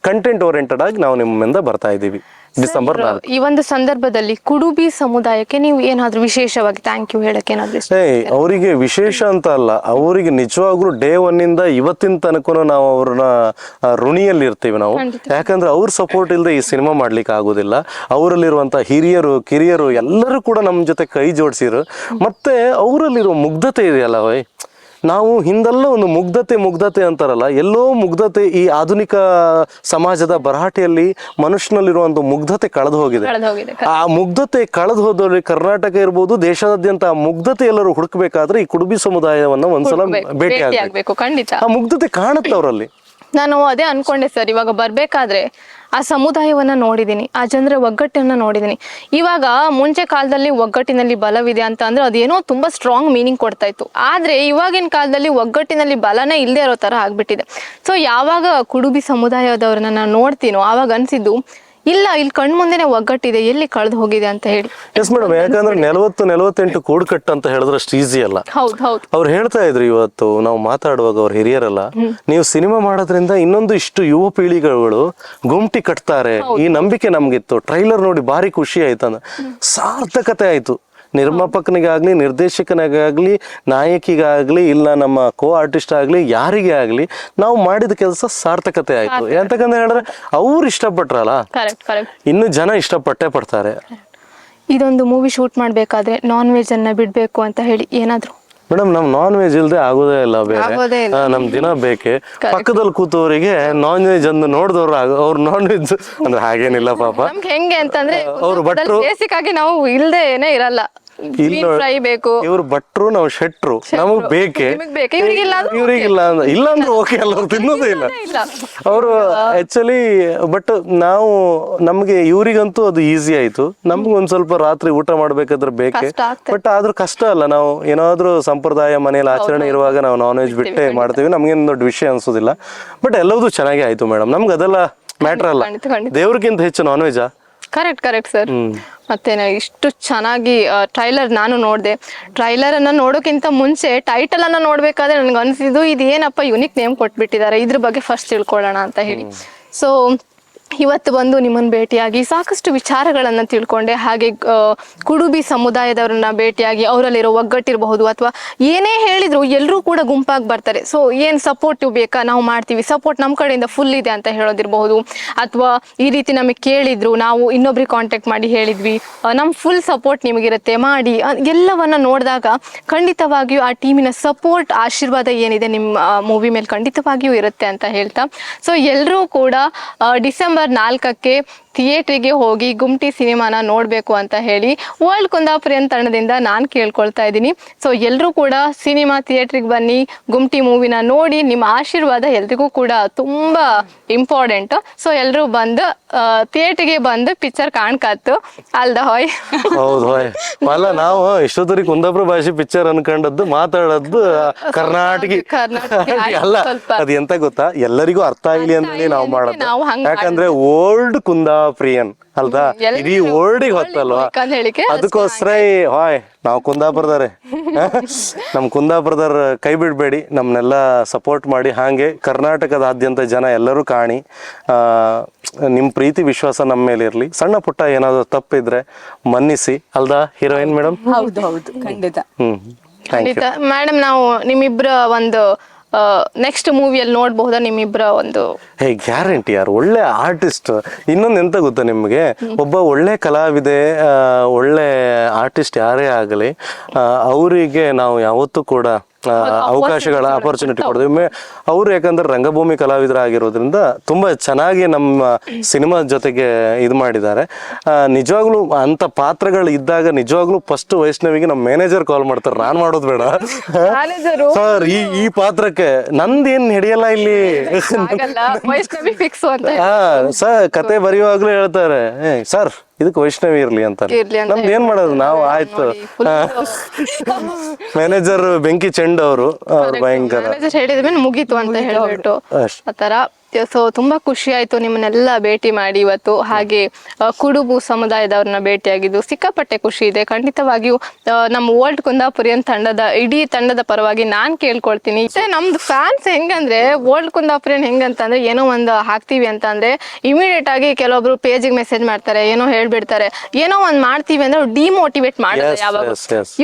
ಕಂಟೆಂಟ್ ಓರಿಯೆಂಟೆಡ್ ಆಗಿ ನಾವು ನಿಮ್ಮ ಮುಂದೆ ಬರ್ತಾ ಇದ್ದೀವಿ ಡಿಸೆಂಬರ್ 4. ಈ ಒಂದು ಸಂದರ್ಭದಲ್ಲಿ ಕುಡುಬಿ ಸಮುದಾಯಕ್ಕೆ ನೀವು ಏನಾದ್ರೂ ವಿಶೇಷವಾಗಿ ಥ್ಯಾಂಕ್ ಯು ಹೇಳಕ್ಕೆ ಏನಾದ್ರೂ? ಅವರಿಗೆ ವಿಶೇಷ ಅಂತ ಅಲ್ಲ, ಅವರಿಗೆ ನಿಜವಾಗ್ಲೂ ಡೇ 1 ಇಂದ ಇವತ್ತಿನ ತನಕ ನಾವು ಅವ್ರನ್ನ ಋಣಿಯಲ್ಲಿ ಇರ್ತೀವಿ ನಾವು. ಯಾಕಂದ್ರೆ ಅವ್ರ ಸಪೋರ್ಟ್ ಇಲ್ಲದೆ ಈ ಸಿನಿಮಾ ಮಾಡ್ಲಿಕ್ಕೆ ಆಗೋದಿಲ್ಲ. ಅವರಲ್ಲಿರುವಂತ ಹಿರಿಯರು ಕಿರಿಯರು ಎಲ್ಲರೂ ಕೂಡ ನಮ್ಮ ಜೊತೆ ಕೈ ಜೋಡಿಸಿರು. ಮತ್ತೆ ಅವರಲ್ಲಿರುವ ಮುಗ್ಧತೆ ಇದೆಯಲ್ಲ ವೈ, ನಾವು ಹಿಂದೆಲ್ಲ ಒಂದು ಮುಗ್ಧತೆ ಅಂತಾರಲ್ಲ, ಎಲ್ಲೋ ಮುಗ್ಧತೆ ಈ ಆಧುನಿಕ ಸಮಾಜದ ಭರಾಟೆಯಲ್ಲಿ ಮನುಷ್ಯನಲ್ಲಿರುವಂತ ಮುಗ್ಧತೆ ಕಳೆದು ಹೋಗಿದೆ. ಆ ಮುಗ್ಧತೆ ಕಳೆದು ಹೋದಲ್ಲಿ ಕರ್ನಾಟಕ ಇರ್ಬೋದು, ದೇಶಾದ್ಯಂತ ಆ ಮುಗ್ಧತೆ ಎಲ್ಲರೂ ಹುಡುಕ್ಬೇಕಾದ್ರೆ ಈ ಕುಡುಬಿ ಸಮುದಾಯವನ್ನ ಒಂದ್ಸಲ ಭೇಟಿ ಆಗ್ಬೇಕು. ಖಂಡಿತ ಆ ಮುಗ್ಧತೆ ಕಾಣುತ್ತೆ ಅವರಲ್ಲಿ. ನಾನು ಅದೇ ಅನ್ಕೊಂಡೆ ಸರ್, ಇವಾಗ ಬರ್ಬೇಕಾದ್ರೆ ಆ ಸಮುದಾಯವನ್ನ ನೋಡಿದೀನಿ, ಆ ಜನರ ಒಗ್ಗಟ್ಟನ್ನ ನೋಡಿದೀನಿ. ಇವಾಗ ಮುಂಚೆ ಕಾಲದಲ್ಲಿ ಒಗ್ಗಟ್ಟಿನಲ್ಲಿ ಬಲವಿದೆ ಅಂತ ಅಂದ್ರೆ ಅದೇನೋ ತುಂಬಾ ಸ್ಟ್ರಾಂಗ್ ಮೀನಿಂಗ್ ಕೊಡ್ತಾ ಇತ್ತು. ಆದ್ರೆ ಇವಾಗಿನ ಕಾಲದಲ್ಲಿ ಒಗ್ಗಟ್ಟಿನಲ್ಲಿ ಬಲನೇ ಇಲ್ಲದೆ ಇರೋ ತರ ಆಗ್ಬಿಟ್ಟಿದೆ. ಸೊ ಯಾವಾಗ ಕುಡುಬಿ ಸಮುದಾಯದವ್ರನ್ನ ನಾನು ನೋಡ್ತೀನೋ ಆವಾಗ ಅನ್ಸಿದ್ದು, ಇಲ್ಲ ಇಲ್ಲಿ ಕಣ್ಮುಂದೆನೆ ಒಗ್ಗಟ್ಟಿದೆ, ಎಲ್ಲಿ ಕಳೆದು ಹೋಗಿದೆ ಅಂತ ಹೇಳಿ. ಎಸ್ ಮೇಡಮ್, ಯಾಕಂದ್ರೆ 48 ಕೂಡ್ಕಟ್ಟು ಅಂತ ಹೇಳಿದ್ರೆ ಅಷ್ಟು ಈಸಿ ಅಲ್ಲ. ಹೌದು. ಅವ್ರು ಹೇಳ್ತಾ ಇದ್ರು ಇವತ್ತು ನಾವು ಮಾತಾಡುವಾಗ, ಅವ್ರು ಹಿರಿಯರಲ್ಲ, ನೀವು ಸಿನಿಮಾ ಮಾಡೋದ್ರಿಂದ ಇನ್ನೊಂದು ಇಷ್ಟು ಯುವ ಪೀಳಿಗೆಗಳು ಗುಮ್ಟಿ ಕಟ್ತಾರೆ, ಈ ನಂಬಿಕೆ ನಮ್ಗಿತ್ತು. ಟ್ರೈಲರ್ ನೋಡಿ ಭಾರಿ ಖುಷಿ ಆಯ್ತಂದ, ಸಾರ್ಥಕತೆ ಆಯ್ತು. ನಿರ್ಮಾಪಕನಿಗಾಗ್ಲಿ, ನಿರ್ದೇಶಕನಿಗಾಗ್ಲಿ, ನಾಯಕಿಗಾಗ್ಲಿ, ಇಲ್ಲ ನಮ್ಮ ಕೋ ಆರ್ಟಿಸ್ಟ್ ಆಗ್ಲಿ, ಯಾರಿಗೆ ಆಗ್ಲಿ ನಾವು ಮಾಡಿದ ಕೆಲಸ ಸಾರ್ಥಕತೆ ಆಯ್ತು. ಎಂತಕಂತ ಹೇಳಿದ್ರೆ ಅವ್ರು ಇಷ್ಟಪಟ್ರಲ್ಲ, ಇನ್ನು ಜನ ಇಷ್ಟಪಟ್ಟೆ ಪಡ್ತಾರೆ. ಇದೊಂದು ಮೂವಿ ಶೂಟ್ ಮಾಡ್ಬೇಕಾದ್ರೆ ನಾನ್ ವೆಜ್ ಅನ್ನ ಬಿಡ್ಬೇಕು ಅಂತ ಹೇಳಿ ಏನಾದ್ರು? ಮೇಡಮ್, ನಮ್ ನಾನ್ ವೆಜ್ ಇಲ್ದೆ ಆಗೋದೇ ಇಲ್ಲ, ಬೇರೆ ನಮ್ ದಿನ ಬೇಕೆ. ಪಕ್ಕದಲ್ಲಿ ಕೂತವರಿಗೆ ನಾನ್ ವೆಜ್ ಅಂದು ನೋಡಿದವ್ರು ಅವ್ರು ನಾನ್ ವೆಜ್ ಅಂದ್ರೆ ಹಾಗೇನಿಲ್ಲ ಪಾಪ. ಹೆಂಗೆ ಅಂತಂದ್ರೆ ಅವ್ರು ಭಟ್ರು ಬೇಸಿಕ್ ಆಗಿ ನಾವು ಇಲ್ದೇನೆ ಇರಲ್ಲ, ಫ್ರೈ ಬೇಕು. ಇವ್ರು ಭಟ್ರು, ನಾವು ಶೆಟ್ರು, ನಮಗ್ ಬೇಕೆ. ಇವ್ರಿಗಿಲ್ಲ ಇಲ್ಲ ಅಂದ್ರೆ ಓಕೆ ಅಲ್ಲ, ಅವ್ರು ತಿನ್ನೋದೇ ಇಲ್ಲ ಅವರು ಆಕ್ಚುಲಿ. ಬಟ್ ನಮ್ಗೆ ಇವ್ರಿಗಂತೂ ಅದು ಈಸಿ ಆಯ್ತು, ನಮ್ಗೆ ಒಂದ್ ಸ್ವಲ್ಪ ರಾತ್ರಿ ಊಟ ಮಾಡ್ಬೇಕಾದ್ರೆ ಬೇಕೆ. ಬಟ್ ಆದ್ರೂ ಕಷ್ಟ ಅಲ್ಲ, ನಾವು ಏನಾದ್ರೂ ಸಂಪ್ರದಾಯ ಮನೇಲಿ ಆಚರಣೆ ಇರುವಾಗ ನಾವು ನಾನ್ ವೆಜ್ ಬಿಟ್ಟೆ ಮಾಡ್ತೀವಿ, ನಮ್ಗೇನ್ ದೊಡ್ಡ ವಿಷಯ ಅನ್ಸೋದಿಲ್ಲ. ಬಟ್ ಎಲ್ಲವೂ ಚೆನ್ನಾಗೇ ಆಯ್ತು ಮೇಡಮ್, ನಮ್ಗೆ ಅದೆಲ್ಲ ಮ್ಯಾಟರ್ ಅಲ್ಲ. ದೇವ್ರಿಗಿಂತ ಹೆಚ್ಚು ನಾನ್ ವೆಜ್. Correct sir. ಮತ್ತೆ ಇಷ್ಟು ಚೆನ್ನಾಗಿ ಟ್ರೈಲರ್ ನಾನು ನೋಡಿದೆ. ಟ್ರೈಲರ್ ಅನ್ನ ನೋಡೋಕ್ಕಿಂತ ಮುಂಚೆ ಟೈಟಲ್ ಅನ್ನ ನೋಡ್ಬೇಕಾದ್ರೆ ನನ್ಗೆ ಅನ್ಸಿದ್ದು, ಇದು ಏನಪ್ಪ ಯುನಿಕ್ ನೇಮ್ ಕೊಟ್ಬಿಟ್ಟಿದ್ದಾರೆ, ಇದ್ರ ಬಗ್ಗೆ ಫಸ್ಟ್ ತಿಳ್ಕೊಳ್ಳೋಣ ಅಂತ ಹೇಳಿ. ಸೊ ಇವತ್ತು ಬಂದು ನಿಮ್ಮನ್ನು ಭೇಟಿಯಾಗಿ ಸಾಕಷ್ಟು ವಿಚಾರಗಳನ್ನು ತಿಳ್ಕೊಂಡೆ. ಹಾಗೆ ಕುಡುಬಿ ಸಮುದಾಯದವ್ರನ್ನ ಭೇಟಿಯಾಗಿ ಅವರಲ್ಲಿರೋ ಒಗ್ಗಟ್ಟಿರಬಹುದು ಅಥವಾ ಏನೇ ಹೇಳಿದ್ರು ಎಲ್ಲರೂ ಕೂಡ ಗುಂಪಾಗಿ ಬರ್ತಾರೆ. ಸೊ ಏನು ಸಪೋರ್ಟಿವ್ ಬೇಕಾ ನಾವು ಮಾಡ್ತೀವಿ, ಸಪೋರ್ಟ್ ನಮ್ಮ ಕಡೆಯಿಂದ ಫುಲ್ ಇದೆ ಅಂತ ಹೇಳೋದಿರಬಹುದು, ಅಥವಾ ಈ ರೀತಿ ನಮಗೆ ಕೇಳಿದ್ರು ನಾವು ಇನ್ನೊಬ್ರಿಗೆ ಕಾಂಟ್ಯಾಕ್ಟ್ ಮಾಡಿ ಹೇಳಿದ್ವಿ, ನಮ್ಮ ಫುಲ್ ಸಪೋರ್ಟ್ ನಿಮಗಿರುತ್ತೆ ಮಾಡಿ, ಎಲ್ಲವನ್ನ ನೋಡಿದಾಗ ಖಂಡಿತವಾಗಿಯೂ ಆ ಟೀಮಿನ ಸಪೋರ್ಟ್ ಆಶೀರ್ವಾದ ಏನಿದೆ ನಿಮ್ಮ ಮೂವಿ ಮೇಲೆ ಖಂಡಿತವಾಗಿಯೂ ಇರುತ್ತೆ ಅಂತ ಹೇಳ್ತಾ, ಸೊ ಎಲ್ಲರೂ ಕೂಡ ಡಿಸೆಂಬರ್ 4ಕ್ಕೆ ಥಿಯೇಟ್ರಿಗೆ ಹೋಗಿ ಗುಮ್ಟಿ ಸಿನಿಮಾನ ನೋಡಬೇಕು ಅಂತ ಹೇಳಿ ವರ್ಲ್ಡ್ ಕುಂದಾಪುರಿಯನ್ ತಂಡದಿಂದ ನಾನು ಕೇಳ್ಕೊಳ್ತಾ ಇದ್ದೀನಿ. ಸೊ ಎಲ್ಲರೂ ಕೂಡ ಸಿನಿಮಾ ಥಿಯೇಟ್ರಿಗೆ ಬನ್ನಿ, ಗುಮ್ಟಿ ಮೂವಿನ ನೋಡಿ. ನಿಮ್ಮ ಆಶೀರ್ವಾದ ಎಲ್ರಿಗೂ ಕೂಡ ತುಂಬಾ ಇಂಪಾರ್ಟೆಂಟ್. ಸೊ ಎಲ್ಲರೂ ಬಂದು ಥಿಯೇಟ್ರಿಗೆ ಬಂದು ಪಿಕ್ಚರ್ ಕಾಣ್ಕತ್ತು ಅಲ್ದ ಹೋಯ್. ಹೌದು ಹೋಯ್. ಅಲ್ಲ ನಾವು ಇಷ್ಟೊತ್ತರಿಗೆ ಕುಂದಾಪುರ ಭಾಷೆ ಪಿಕ್ಚರ್ ಅನ್ಕೊಂಡದ್ದು ಮಾತಾಡೋದು ಕರ್ನಾಟಕಿ ಅಲ್ಲ. ಅದ್ ಎಂತ ಗೊತ್ತಾ, ಎಲ್ಲರಿಗೂ ಅರ್ಥ ಆಗ್ಲಿ ಅಂತ ನಾವು ಮಾಡೋದು. ಯಾಕಂದ್ರೆ ಓಲ್ಡ್ ಕುಂದಾಪುರಿಯನ್ ಅಲ್ದಾ, ಇಡೀ ಓಲ್ಡಿಗೆ ಹೊತ್ತಲ್ವಾ, ಅದಕ್ಕೋಸ್ಕರ ಹಾಯ್ ನಾವು ಕುಂದಾಪುರದಾರೆ. ನಮ್ ಕುಂದಾಪುರದವ್ರ ಕೈ ಬಿಡ್ಬೇಡಿ, ನಮ್ನೆಲ್ಲ ಸಪೋರ್ಟ್ ಮಾಡಿ. ಹಾಗೆ ಕರ್ನಾಟಕದಾದ್ಯಂತ ಜನ ಎಲ್ಲರೂ ಕಾಣಿ. ನಿಮ್ ಪ್ರೀತಿ ವಿಶ್ವಾಸ ನಮ್ಮ ಮೇಲೆ ಇರ್ಲಿ. ಸಣ್ಣ ಪುಟ್ಟ ಏನಾದ್ರು ತಪ್ಪಿದ್ರೆ ಮನ್ನಿಸಿ ಅಲ್ದಾ ಹೀರೋಯಿನ್ ಮೇಡಮ್? ಹೌದು ಹೌದು, ಖಂಡಿತ. ಖಂಡಿತ ಮೇಡಮ್. ನಾವು ನಿಮ್ಮಿಬ್ರ ಒಂದು ನೆಕ್ಸ್ಟ್ ಮೂವಿಯಲ್ಲಿ ನೋಡಬಹುದಾ ನಿಮ್ಮಿಬ್ರ ಒಂದು? ಹೇ ಗ್ಯಾರಂಟಿ ಯಾರು ಒಳ್ಳೆ ಆರ್ಟಿಸ್ಟ್. ಇನ್ನೊಂದು ಎಂತ ಗೊತ್ತಾ ನಿಮ್ಗೆ, ಒಬ್ಬ ಒಳ್ಳೆ ಕಲಾವಿದೆ, ಒಳ್ಳೆ ಆರ್ಟಿಸ್ಟ್ ಯಾರೇ ಆಗಲಿ, ಅವರಿಗೆ ನಾವು ಯಾವತ್ತೂ ಕೂಡ ಅವಕಾಶಗಳ ಅಪರ್ಚುನಿಟಿ ಕೊಡ್ತೀವಿ. ಅವರು ಯಾಕಂದ್ರೆ ರಂಗಭೂಮಿ ಕಲಾವಿದರಾಗಿರೋದ್ರಿಂದ ತುಂಬಾ ಚೆನ್ನಾಗಿ ನಮ್ಮ ಸಿನಿಮಾ ಜೊತೆಗೆ ಇದು ಮಾಡಿದ್ದಾರೆ. ನಿಜವಾಗ್ಲೂ ಅಂತ ಪಾತ್ರಗಳು ಇದ್ದಾಗ ನಿಜವಾಗ್ಲೂ ಫಸ್ಟ್ ವೈಷ್ಣವಿಗೆ ನಮ್ಮ ಮ್ಯಾನೇಜರ್ ಕಾಲ್ ಮಾಡ್ತಾರೆ, ನಾನ್ ಮಾಡೋದು ಬೇಡ ಸರ್ ಈ ಪಾತ್ರಕ್ಕೆ ನಂದೇನ್ ಹಿಡಿಯಲ್ಲ ಇಲ್ಲಿ. ಸರ್ ಕತೆ ಬರೆಯುವಾಗ್ಲೂ ಹೇಳ್ತಾರೆ, ಸರ್ ಇದಕ್ಕೆ ವೈಷ್ಣವಿ ಇರ್ಲಿ ಅಂತ. ನಮ್ದು ಏನ್ ಮಾಡೋದು ನಾವು, ಆಯ್ತು. ಮ್ಯಾನೇಜರ್ ಬೆಂಕಿ ಚೆಂಡ್ ಅವರು ಭಯಂಕರ ಹೇಳಿದ್ಮೇಲೆ ಮುಗೀತು ಅಂತ ಹೇಳ್ಬಿಟ್ಟು ಆತರ. ಸೊ ತುಂಬಾ ಖುಷಿ ಆಯ್ತು ನಿಮ್ಮನ್ನೆಲ್ಲ ಭೇಟಿ ಮಾಡಿ ಇವತ್ತು. ಹಾಗೆ ಕುಡುಬು ಸಮುದಾಯದವ್ರನ್ನ ಭೇಟಿಯಾಗಿದ್ದು ಸಿಕ್ಕಾಪಟ್ಟೆ ಖುಷಿ ಇದೆ. ಖಂಡಿತವಾಗಿಯೂ ನಮ್ಮ ವರ್ಲ್ಡ್ ಕುಂದಾಪುರಿಯನ್ ತಂಡದ ಇಡೀ ತಂಡದ ಪರವಾಗಿ ನಾನ್ ಕೇಳ್ಕೊಳ್ತೀನಿ. ನಮ್ದು ಫ್ಯಾನ್ಸ್ ಹೆಂಗಂದ್ರೆ ವರ್ಲ್ಡ್ ಕುಂದಾಪುರಿಯನ್ ಹೆಂಗಂತಂದ್ರೆ ಏನೋ ಒಂದು ಹಾಕ್ತಿವಿ ಅಂತಂದ್ರೆ ಇಮಿಡಿಯೇಟ್ ಆಗಿ ಕೆಲವೊಬ್ರು ಪೇಜಿಗೆ ಮೆಸೇಜ್ ಮಾಡ್ತಾರೆ, ಏನೋ ಹೇಳ್ಬಿಡ್ತಾರೆ. ಏನೋ ಒಂದ್ ಮಾಡ್ತೀವಿ ಅಂದ್ರೆ ಡಿಮೋಟಿವೇಟ್ ಮಾಡ್ತಾರೆ. ಯಾವಾಗ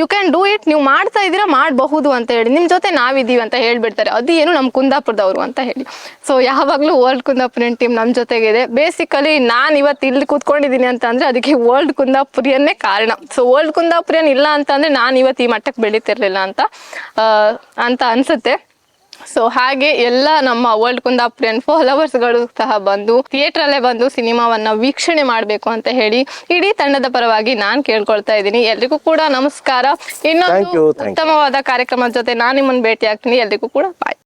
ಯು ಕ್ಯಾನ್ ಡೂ ಇಟ್, ನೀವು ಮಾಡ್ತಾ ಇದೀರಾ ಮಾಡಬಹುದು ಅಂತ ಹೇಳಿ, ನಿಮ್ ಜೊತೆ ನಾವಿದೀವಿ ಅಂತ ಹೇಳ್ಬಿಡ್ತಾರೆ. ಅದು ಏನು ನಮ್ ಕುಂದಾಪುರದವ್ರು ಅಂತ ಹೇಳಿ. ಸೊ ಯಾವಾಗ್ಲೂ ವರ್ಲ್ಡ್ ಕುಂದಾಪುರಿಯನ್ ಟೀಮ್ ನಮ್ ಜೊತೆಗಿದೆ. ಬೇಸಿಕಲಿ ನಾನ್ ಇವತ್ತು ಇಲ್ಲಿ ಕೂತ್ಕೊಂಡಿದ್ದೀನಿ ಅಂತ ಅಂದ್ರೆ ಅದಕ್ಕೆ ವರ್ಲ್ಡ್ ಕುಂದಾಪುರಿಯನ್ನೇ ಕಾರಣ. ಸೊ ವರ್ಲ್ಡ್ ಕುಂದಾಪುರಿಯನ್ ಇಲ್ಲ ಅಂತಂದ್ರೆ ನಾನ್ ಇವತ್ತು ಈ ಮಟ್ಟಕ್ಕೆ ಬೆಳೀತಿರ್ಲಿಲ್ಲ ಅಂತ ಅನ್ಸುತ್ತೆ. ಸೊ ಹಾಗೆ ಎಲ್ಲ ನಮ್ಮ ವರ್ಲ್ಡ್ ಕುಂದಾಪುರಿಯನ್ ಫಾಲೋವರ್ಸ್ಗಳು ಸಹ ಬಂದು ಥಿಯೇಟರ್ ಅಲ್ಲೇ ಬಂದು ಸಿನಿಮಾವನ್ನ ವೀಕ್ಷಣೆ ಮಾಡಬೇಕು ಅಂತ ಹೇಳಿ ಇಡೀ ತಂಡದ ಪರವಾಗಿ ನಾನ್ ಕೇಳ್ಕೊಳ್ತಾ ಇದ್ದೀನಿ. ಎಲ್ರಿಗೂ ಕೂಡ ನಮಸ್ಕಾರ. ಇನ್ನೊಂದು ಉತ್ತಮವಾದ ಕಾರ್ಯಕ್ರಮದ ಜೊತೆ ನಾನು ನಿಮ್ಮನ್ನ ಭೇಟಿ ಆಗ್ತೀನಿ. ಎಲ್ರಿಗೂ ಕೂಡ ಬಾಯ್.